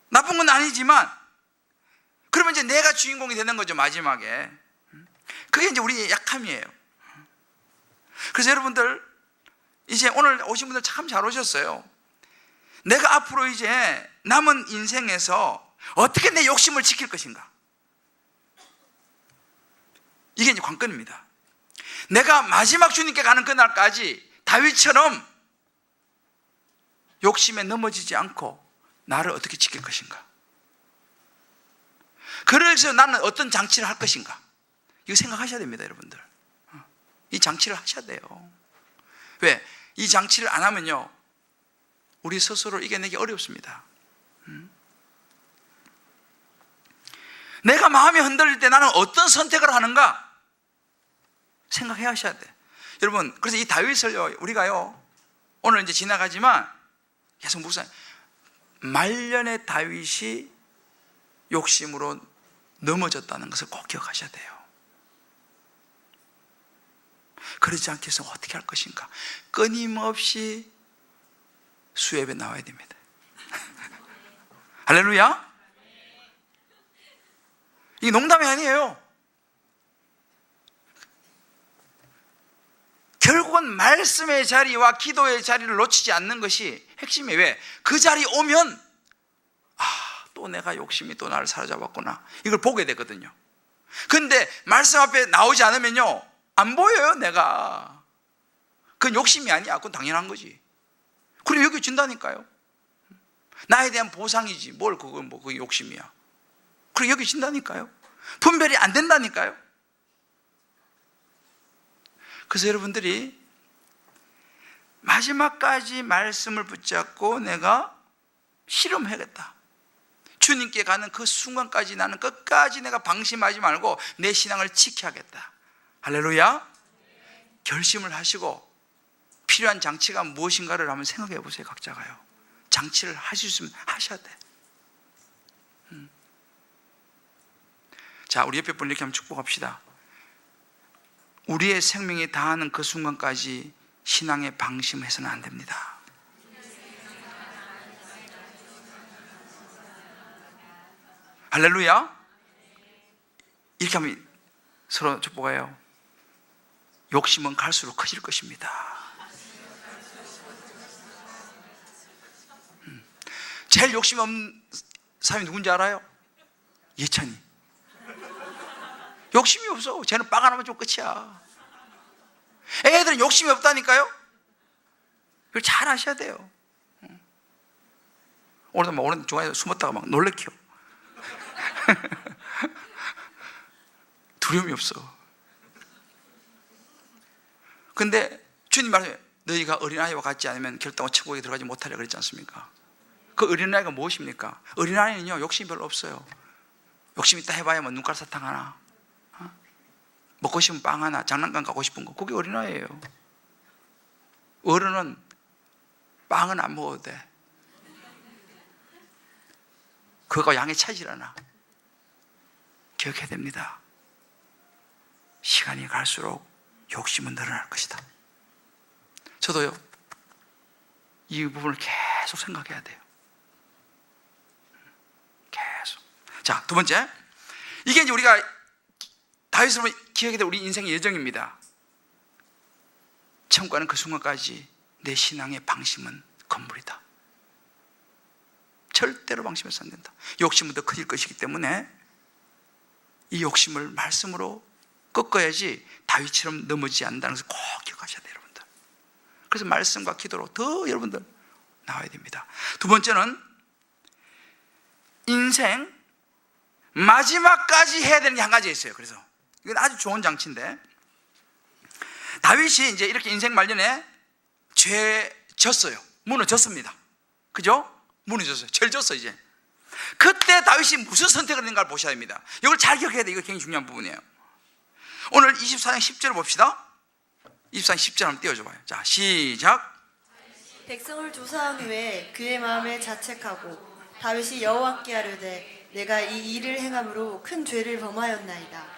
나쁜 건 아니지만 그러면 이제 내가 주인공이 되는 거죠, 마지막에. 그게 이제 우리의 약함이에요. 그래서 여러분들, 이제 오늘 오신 분들 참 잘 오셨어요. 내가 앞으로 이제 남은 인생에서 어떻게 내 욕심을 지킬 것인가? 이게 이제 관건입니다. 내가 마지막 주님께 가는 그날까지 다윗처럼 욕심에 넘어지지 않고 나를 어떻게 지킬 것인가? 그래서 나는 어떤 장치를 할 것인가? 이거 생각하셔야 됩니다, 여러분들. 이 장치를 하셔야 돼요. 왜? 이 장치를 안 하면요, 우리 스스로를 이겨내기 어렵습니다. 내가 마음이 흔들릴 때 나는 어떤 선택을 하는가? 생각해 하셔야 돼. 여러분, 그래서 이 다윗을요, 우리가요, 오늘 이제 지나가지만 계속 묵상, 말년의 다윗이 욕심으로 넘어졌다는 것을 꼭 기억하셔야 돼요. 그러지 않게 해서 어떻게 할 것인가? 끊임없이 수협에 나와야 됩니다. 할렐루야. 이게 농담이 아니에요. 결국은 말씀의 자리와 기도의 자리를 놓치지 않는 것이 핵심이에요. 왜? 그 자리 오면 또 내가 욕심이 또 나를 사로잡았구나, 이걸 보게 되거든요. 근데 말씀 앞에 나오지 않으면요, 안 보여요. 내가 그건 욕심이 아니야. 그건 당연한 거지. 그리고 여겨진다니까요. 나에 대한 보상이지 뭘 그건 뭐 그게 욕심이야. 그리고 여겨진다니까요. 분별이 안 된다니까요. 그래서 여러분들이 마지막까지 말씀을 붙잡고 내가 실험하겠다, 주님께 가는 그 순간까지 나는 끝까지 내가 방심하지 말고 내 신앙을 지켜야겠다. 할렐루야. 결심을 하시고 필요한 장치가 무엇인가를 한번 생각해 보세요. 각자가요. 장치를 하실 수 있으면 하셔야 돼. 자, 우리 옆에 분 이렇게 한번 축복합시다. 우리의 생명이 다하는 그 순간까지 신앙에 방심해서는 안 됩니다. 할렐루야. 이렇게 하면 서로 축복해요. 욕심은 갈수록 커질 것입니다. 제일 욕심 없는 사람이 누군지 알아요? 예찬이. 욕심이 없어. 쟤는 빵 하나만 좀 끝이야. 애들은 욕심이 없다니까요. 이걸 잘 아셔야 돼요. 오늘 중간에 숨었다가 막 놀래켜. 두려움이 없어. 근데 주님 말씀에 너희가 어린아이와 같지 않으면 결단과 천국에 들어가지 못하리라 그랬지 않습니까? 그 어린아이가 무엇입니까? 어린아이는요, 욕심이 별로 없어요. 욕심 있다 해봐야 뭐 눈깔 사탕 하나, 먹고 싶은 빵 하나, 장난감 가고 싶은 거, 그게 어린아이예요. 어른은 빵은 안 먹어도 돼. 그거 양의 차이라나 기억해야 됩니다. 시간이 갈수록 욕심은 늘어날 것이다. 저도요, 이 부분을 계속 생각해야 돼요. 계속. 자, 두 번째, 이게 이제 우리가 다윗을 기억해야 될 우리 인생의 여정입니다. 천국 가는 그 순간까지 내 신앙의 방심은 건물이다. 절대로 방심해서 안 된다. 욕심은 더 커질 것이기 때문에 이 욕심을 말씀으로 꺾어야지 다윗처럼 넘어지지 않는다는 것을 꼭 기억하셔야 돼요, 여러분들. 그래서 말씀과 기도로 더 여러분들 나와야 됩니다. 두 번째는 인생 마지막까지 해야 되는 게 한 가지 있어요. 그래서 이건 아주 좋은 장치인데, 다윗이 이제 이렇게 인생 말년에 죄 졌어요. 무너졌습니다. 그죠? 무너졌어요. 죄를 졌어요. 이제 그때 다윗이 무슨 선택을 했는가를 보셔야 됩니다. 이걸 잘 기억해야 돼요. 이거 굉장히 중요한 부분이에요. 오늘 24장 10절을 봅시다. 24장 10절 한번 띄워줘봐요. 자, 시작. 백성을 조사한 후에 그의 마음에 자책하고 다윗이 여호와께 아뢰되 내가 이 일을 행함으로 큰 죄를 범하였나이다.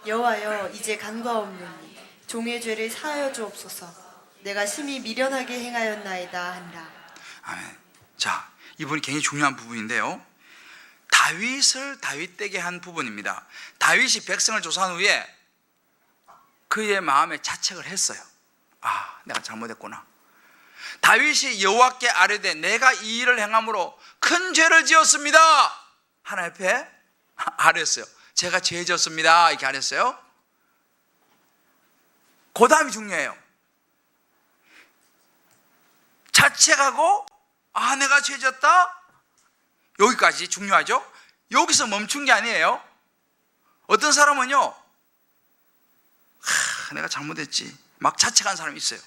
여호와여, 이제 간과없노니 종의 죄를 사하여 주옵소서. 내가 심히 미련하게 행하였나이다 한다. 아멘. 자, 이 부분이 굉장히 중요한 부분인데요, 다윗을 다윗되게 한 부분입니다. 다윗이 백성을 조사한 후에 그의 마음에 자책을 했어요. 내가 잘못했구나. 다윗이 여호와께 아뢰되 내가 이 일을 행함으로 큰 죄를 지었습니다. 하나님 앞에 아뢰었어요. 제가 죄 지었습니다. 이렇게 아뢰었어요. 그 다음이 중요해요. 자책하고 내가 죄 지었다, 여기까지 중요하죠. 여기서 멈춘 게 아니에요. 어떤 사람은요, 내가 잘못했지 막 자책한 사람이 있어요.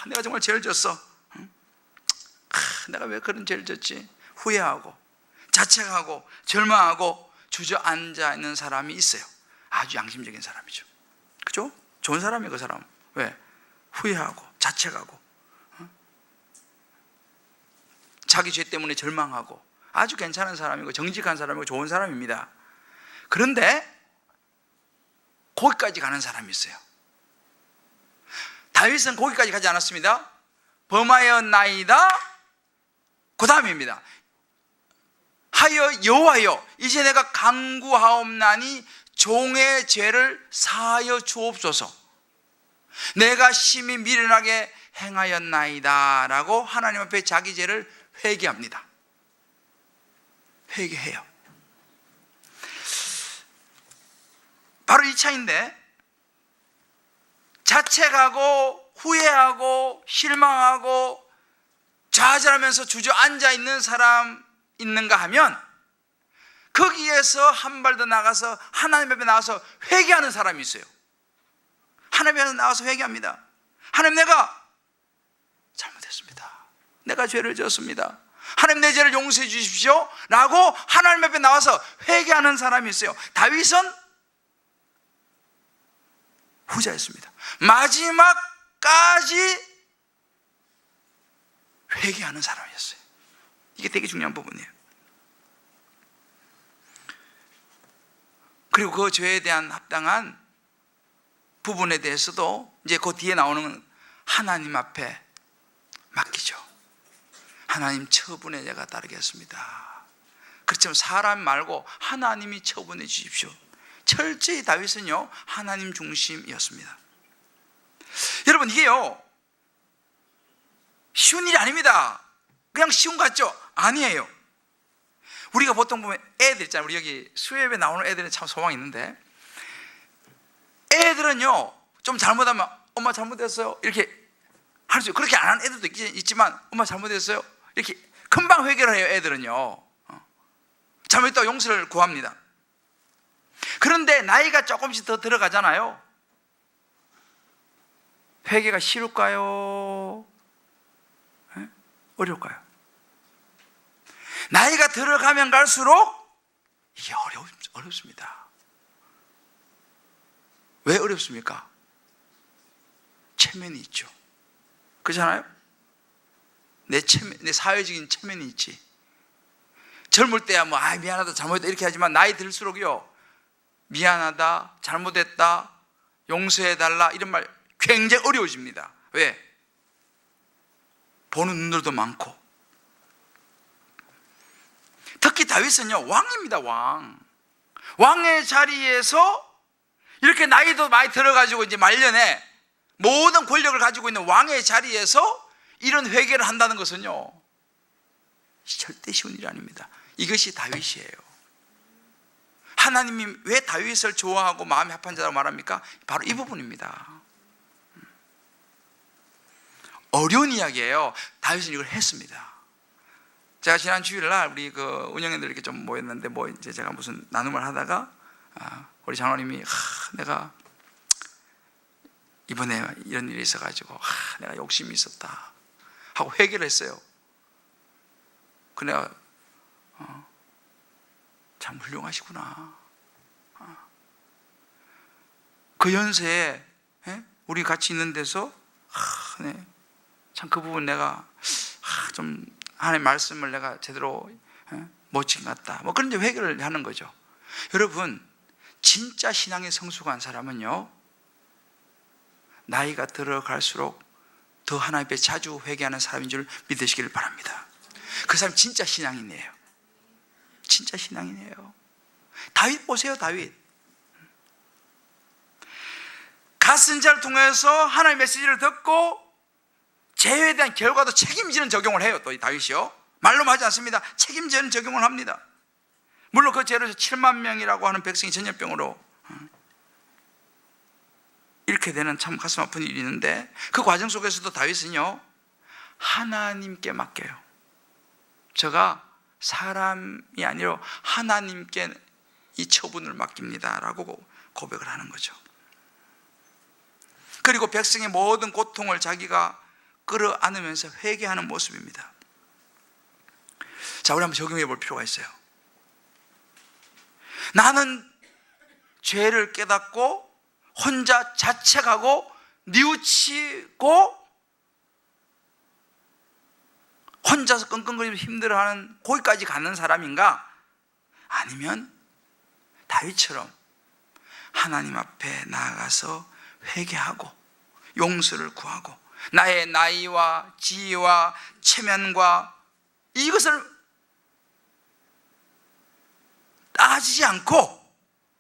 내가 정말 죄를 졌어. 내가 왜 그런 죄를 졌지? 후회하고 자책하고 절망하고 주저앉아 있는 사람이 있어요. 아주 양심적인 사람이죠. 그죠? 좋은 사람이에요. 그 사람. 왜? 후회하고 자책하고 자기 죄 때문에 절망하고 아주 괜찮은 사람이고 정직한 사람이고 좋은 사람입니다. 그런데 거기까지 가는 사람이 있어요. 다윗은 거기까지 가지 않았습니다. 범하였나이다, 그 다음입니다. 하여 여호와여 이제 내가 간구하옵나니 종의 죄를 사하여 주옵소서. 내가 심히 미련하게 행하였나이다 라고 하나님 앞에 자기 죄를 회개합니다. 회개해요. 바로 이 차인데, 자책하고 후회하고 실망하고 좌절하면서 주저앉아 있는 사람 있는가 하면, 거기에서 한 발 더 나가서 하나님 앞에 나와서 회개하는 사람이 있어요. 하나님 앞에 나와서 회개합니다. 하나님, 내가 잘못했습니다. 내가 죄를 지었습니다. 하나님, 내 죄를 용서해 주십시오 라고 하나님 앞에 나와서 회개하는 사람이 있어요. 다윗은 후자였습니다. 마지막까지 회개하는 사람이었어요. 이게 되게 중요한 부분이에요. 그리고 그 죄에 대한 합당한 부분에 대해서도 이제 그 뒤에 나오는 하나님 앞에 맡기죠. 하나님, 처분에 제가 따르겠습니다. 그렇지만 사람 말고 하나님이 처분해 주십시오. 철저히 다윗은요, 하나님 중심이었습니다. 여러분, 이게요 쉬운 일이 아닙니다. 그냥 쉬운 것 같죠? 아니에요. 우리가 보통 보면 애들 있잖아요. 우리 여기 수협에 나오는 애들은 참 소망이 있는데, 애들은요 좀 잘못하면 엄마 잘못했어요 이렇게 할 수 있고, 그렇게 안 하는 애들도 있지만 엄마 잘못했어요 이렇게 금방 회개를 해요. 애들은요 잘못했다고 용서를 구합니다. 그런데 나이가 조금씩 더 들어가잖아요. 회개가 쉬울까요? 어려울까요? 나이가 들어가면 갈수록 이게 어렵습니다. 왜 어렵습니까? 체면이 있죠. 그렇잖아요? 내 사회적인 체면이 있지. 젊을 때야 뭐 미안하다 잘못했다 이렇게 하지만, 나이 들수록요 미안하다 잘못했다 용서해달라 이런 말 굉장히 어려워집니다. 왜? 보는 눈들도 많고. 특히 다윗은요 왕입니다. 왕의 자리에서 이렇게 나이도 많이 들어가지고 이제 말년에 모든 권력을 가지고 있는 왕의 자리에서 이런 회개를 한다는 것은요 절대 쉬운 일이 아닙니다. 이것이 다윗이에요. 하나님이 왜 다윗을 좋아하고 마음이 합한 자라고 말합니까? 바로 이 부분입니다. 어려운 이야기예요. 다윗은 이걸 했습니다. 제가 지난 주일날 우리 그 운영인들 이렇게 좀 모였는데, 이제 제가 무슨 나눔을 하다가 우리 장로님이 내가 이번에 이런 일이 있어가지고 내가 욕심이 있었다 하고 회개를 했어요. 그래 참 훌륭하시구나. 그 연세에 우리 같이 있는 데서 참 그 부분 내가 좀 하나님의 말씀을 내가 제대로 못 지킨 것 같다. 뭐 그런 회개를 하는 거죠. 여러분, 진짜 신앙의 성숙한 사람은요 나이가 들어갈수록 더 하나님 앞에 자주 회개하는 사람인 줄 믿으시기를 바랍니다. 그 사람 진짜 신앙이네요. 진짜 신앙이네요. 다윗 보세요. 다윗 가슨자를 통해서 하나님의 메시지를 듣고 죄에 대한 결과도 책임지는 적용을 해요. 또 이 다윗이요 말로만 하지 않습니다. 책임지는 적용을 합니다. 물론 그 죄로 7만 명이라고 하는 백성이 전염병으로 이렇게 되는 참 가슴 아픈 일이 있는데, 그 과정 속에서도 다윗은요 하나님께 맡겨요. 제가 사람이 아니라 하나님께 이 처분을 맡깁니다 라고 고백을 하는 거죠. 그리고 백성의 모든 고통을 자기가 끌어안으면서 회개하는 모습입니다. 자, 우리 한번 적용해 볼 필요가 있어요. 나는 죄를 깨닫고 혼자 자책하고 뉘우치고 혼자서 끙끙거리면서 힘들어하는 거기까지 가는 사람인가? 아니면 다윗처럼 하나님 앞에 나아가서 회개하고 용서를 구하고 나의 나이와 지위와 체면과 이것을 따지지 않고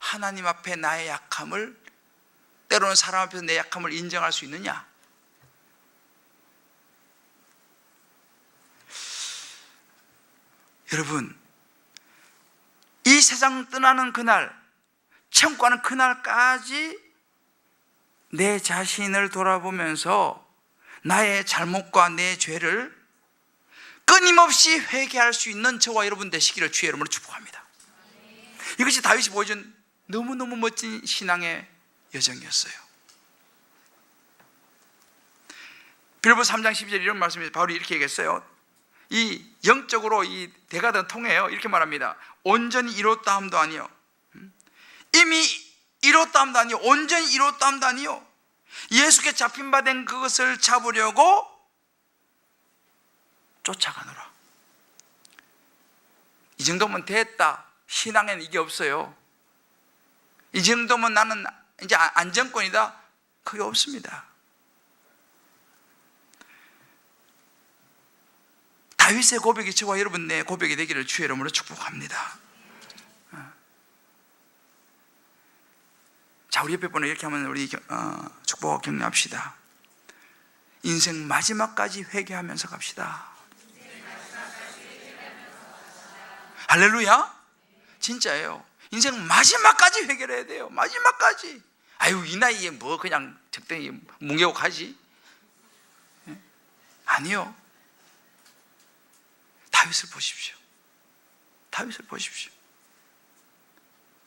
하나님 앞에 나의 약함을, 때로는 사람 앞에서 내 약함을 인정할 수 있느냐? 여러분, 이 세상 떠나는 그날, 천국 가는 그날까지 내 자신을 돌아보면서 나의 잘못과 내 죄를 끊임없이 회개할 수 있는 저와 여러분 되시기를 주의 이름으로 축복합니다. 이것이 다윗이 보여준 너무너무 멋진 신앙의 여정이었어요. 빌립보서 3장 12절 이런 말씀에서 바울이 이렇게 얘기했어요. 이 영적으로 이 대가든 통해요. 이렇게 말합니다. 온전히 이뤘다 함도 아니요, 이미 이뤘다 함도 아니요, 온전히 이뤘다 함도 아니요, 예수께 잡힌 바 된 그것을 잡으려고 쫓아가노라. 이 정도면 됐다. 신앙에는 이게 없어요. 이 정도면 나는 이제 안정권이다. 그게 없습니다. 다윗의 고백이 저와 여러분 내 고백이 되기를 주의 이름으로 축복합니다. 자, 우리 옆에 분은 이렇게 하면 우리 축복하고 격려합시다. 인생 마지막까지 회개하면서 갑시다. 할렐루야. 진짜예요. 인생 마지막까지 회개를 해야 돼요. 마지막까지. 아유, 이 나이에 뭐 그냥 적당히 뭉개고 가지. 아니요. 다윗을 보십시오. 다윗을 보십시오.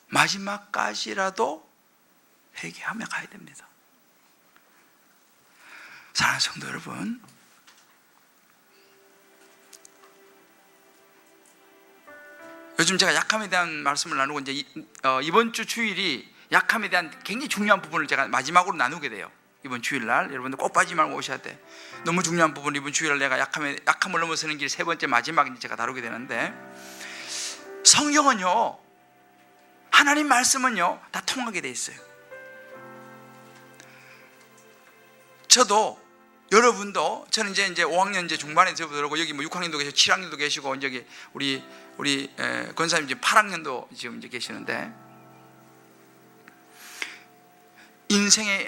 마지막까지라도 회개하며 가야 됩니다. 사랑하는 성도 여러분, 요즘 제가 약함에 대한 말씀을 나누고 이제 이번 주 주일이 약함에 대한 굉장히 중요한 부분을 제가 마지막으로 나누게 돼요. 이번 주일날 여러분들 꼭 빠지지 말고 오셔야 돼. 너무 중요한 부분, 이번 주일날 내가 약함을 넘어서는 길 세 번째 마지막 제가 다루게 되는데, 성경은요, 하나님 말씀은요 다 통하게 돼 있어요. 저도 여러분도, 저는 이제 5학년 이제 중반에 접어들고, 여기 뭐 6학년도 계시고 7학년도 계시고, 저기 우리 권사님 지금 8학년도 지금 이제 계시는데,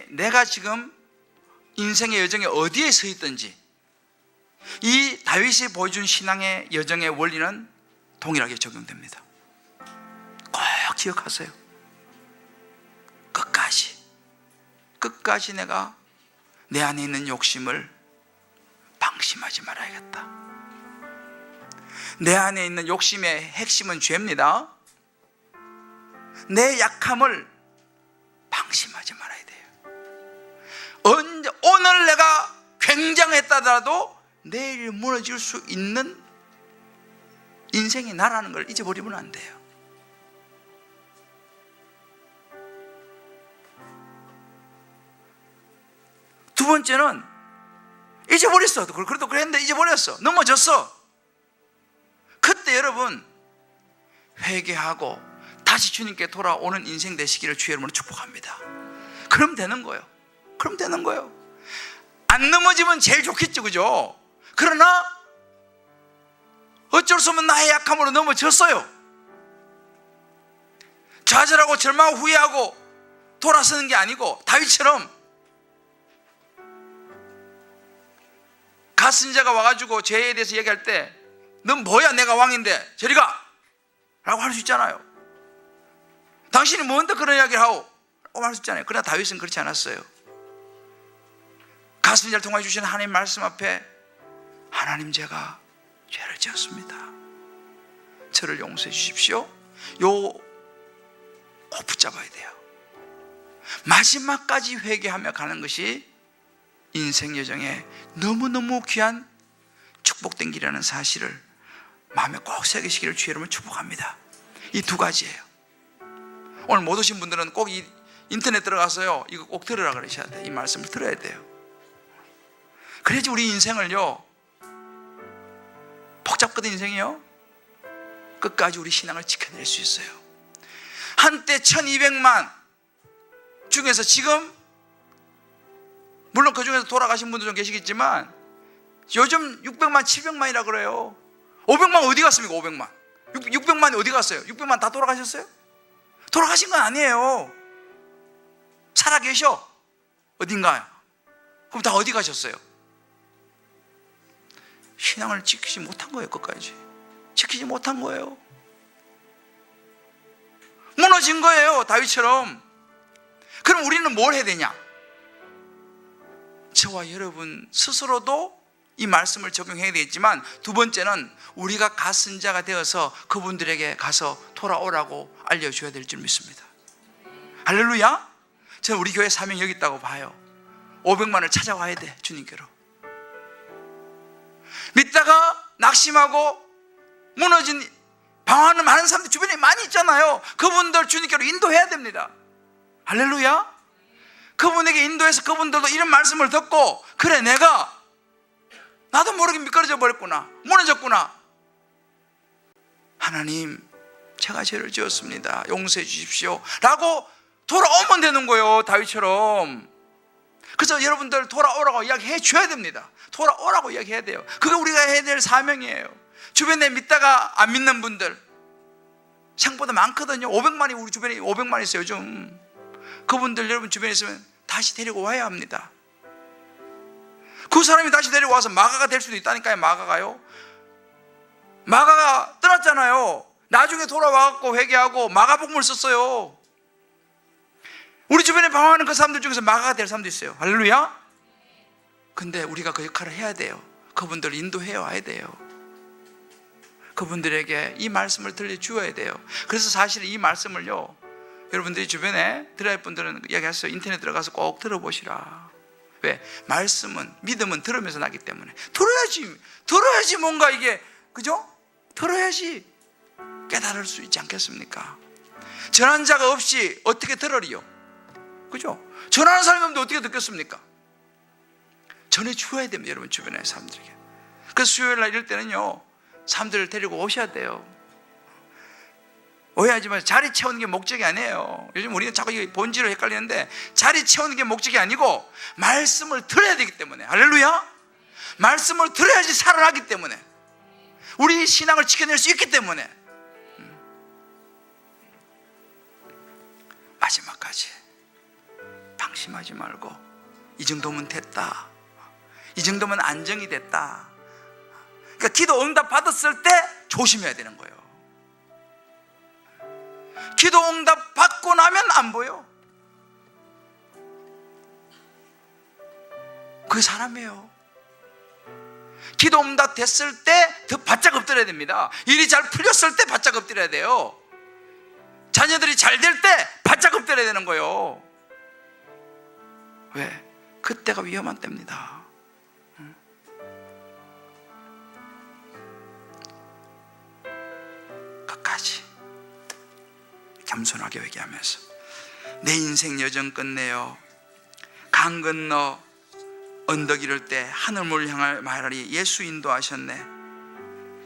내가 지금 인생의 여정에 어디에 서 있든지 이 다윗이 보여준 신앙의 여정의 원리는 동일하게 적용됩니다. 꼭 기억하세요. 끝까지 내가 내 안에 있는 욕심을 방심하지 말아야겠다. 내 안에 있는 욕심의 핵심은 죄입니다. 내 약함을 방심하지 말아야 돼요. 오늘 내가 굉장했다더라도 내일 무너질 수 있는 인생이 나라는 걸 잊어버리면 안 돼요. 두 번째는 잊어버렸어. 그래도 그랬는데 잊어버렸어. 넘어졌어. 그때 여러분 회개하고 다시 주님께 돌아오는 인생 되시기를 주의 이름으로 축복합니다. 그럼 되는 거예요. 안 넘어지면 제일 좋겠죠, 그죠? 그러나 어쩔 수 없는 나의 약함으로 넘어졌어요. 좌절하고 절망하고 후회하고 돌아서는 게 아니고, 다윗처럼 가선자가 와가지고 죄에 대해서 얘기할 때 넌 뭐야, 내가 왕인데 저리 가 라고 할 수 있잖아요. 당신이 뭔데 그런 이야기를 하고 라고 할 수 있잖아요. 그러나 다윗은 그렇지 않았어요. 가선자를 통해 주신 하나님 말씀 앞에, 하나님, 제가 죄를 지었습니다. 저를 용서해 주십시오. 꼭 붙잡아야 돼요. 마지막까지 회개하며 가는 것이 인생 여정에 너무너무 귀한 축복된 길이라는 사실을 마음에 꼭 새기시기를 주의 이름으로 축복합니다. 이 두 가지예요. 오늘 못 오신 분들은 꼭 이 인터넷 들어가서요, 이거 꼭 들으라 그러셔야 돼요. 이 말씀을 들어야 돼요. 그래야지 우리 인생을요, 복잡거든 인생이요, 끝까지 우리 신앙을 지켜낼 수 있어요. 한때 1200만 중에서 지금, 물론 그 중에서 돌아가신 분도 좀 계시겠지만, 요즘 600만, 700만이라 그래요. 500만 어디 갔습니까? 500만. 600만이 어디 갔어요? 600만 다 돌아가셨어요? 돌아가신 건 아니에요. 살아계셔. 어딘가요? 그럼 다 어디 가셨어요? 신앙을 지키지 못한 거예요. 끝까지 지키지 못한 거예요. 무너진 거예요. 다윗처럼. 그럼 우리는 뭘 해야 되냐? 저와 여러분 스스로도 이 말씀을 적용해야 되겠지만, 두 번째는 우리가 가선자가 되어서 그분들에게 가서 돌아오라고 알려줘야 될 줄 믿습니다. 할렐루야. 저는 우리 교회 사명이 여기 있다고 봐요. 500만을 찾아와야 돼. 주님께로. 믿다가 낙심하고 무너진, 방황하는 많은 사람들 주변에 많이 있잖아요. 그분들 주님께로 인도해야 됩니다. 할렐루야. 그분에게 인도해서 그분들도 이런 말씀을 듣고, 그래, 나도 모르게 미끄러져 버렸구나, 무너졌구나, 하나님 제가 죄를 지었습니다, 용서해 주십시오 라고 돌아오면 되는 거예요. 다윗처럼. 그래서 여러분들 돌아오라고 이야기해 줘야 됩니다. 돌아오라고 이야기해야 돼요. 그게 우리가 해야 될 사명이에요. 주변에 믿다가 안 믿는 분들 생각보다 많거든요. 500만이 우리 주변에 500만 있어요 요즘. 그분들 여러분 주변에 있으면 다시 데리고 와야 합니다. 그 사람이 다시 데리고 와서 마가가 될 수도 있다니까요. 마가가 떠났잖아요. 나중에 돌아와갖고 회개하고 마가복음을 썼어요. 우리 주변에 방황하는 그 사람들 중에서 마가가 될 사람도 있어요. 할렐루야. 근데 우리가 그 역할을 해야 돼요. 그분들을 인도해 와야 돼요. 그분들에게 이 말씀을 들려주어야 돼요. 그래서 사실 이 말씀을요, 여러분들이 주변에 들어야 할 분들은 이야기하세요. 인터넷 들어가서 꼭 들어보시라. 왜? 말씀은, 믿음은 들으면서 나기 때문에. 들어야지 뭔가 이게, 그죠? 들어야지 깨달을 수 있지 않겠습니까? 전하는 자가 없이 어떻게 들으리요? 그죠? 전하는 사람이 없는데 어떻게 듣겠습니까? 전해주어야 됩니다. 여러분 주변의 사람들에게. 그래서 수요일날 이럴 때는요, 사람들을 데리고 오셔야 돼요. 오해하지 마세요. 자리 채우는 게 목적이 아니에요. 요즘 우리는 자꾸 본질을 헷갈리는데, 자리 채우는 게 목적이 아니고 말씀을 들어야 되기 때문에. 할렐루야. 말씀을 들어야지 살아나기 때문에, 우리 신앙을 지켜낼 수 있기 때문에. 마지막까지 방심하지 말고, 이 정도면 됐다, 이 정도면 안정이 됐다. 그러니까 기도 응답 받았을 때 조심해야 되는 거예요. 기도 응답 받고 나면 안 보여. 그게 사람이에요. 기도 응답 됐을 때 더 바짝 엎드려야 됩니다. 일이 잘 풀렸을 때 바짝 엎드려야 돼요. 자녀들이 잘 될 때 바짝 엎드려야 되는 거예요. 왜? 그때가 위험한 때입니다. 끝까지 겸손하게 회개하면서, 내 인생 여정 끝내요. 강 건너 언덕 이를 때 하늘을 향할 말하리 예수 인도하셨네.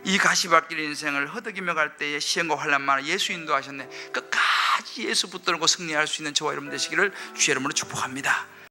이 가시밭길 인생을 허덕이며 갈 때에 시험과 환난만 예수 인도하셨네. 끝까지 예수 붙들고 승리할 수 있는 저와 여러분 되시기를 주의 이름으로 축복합니다.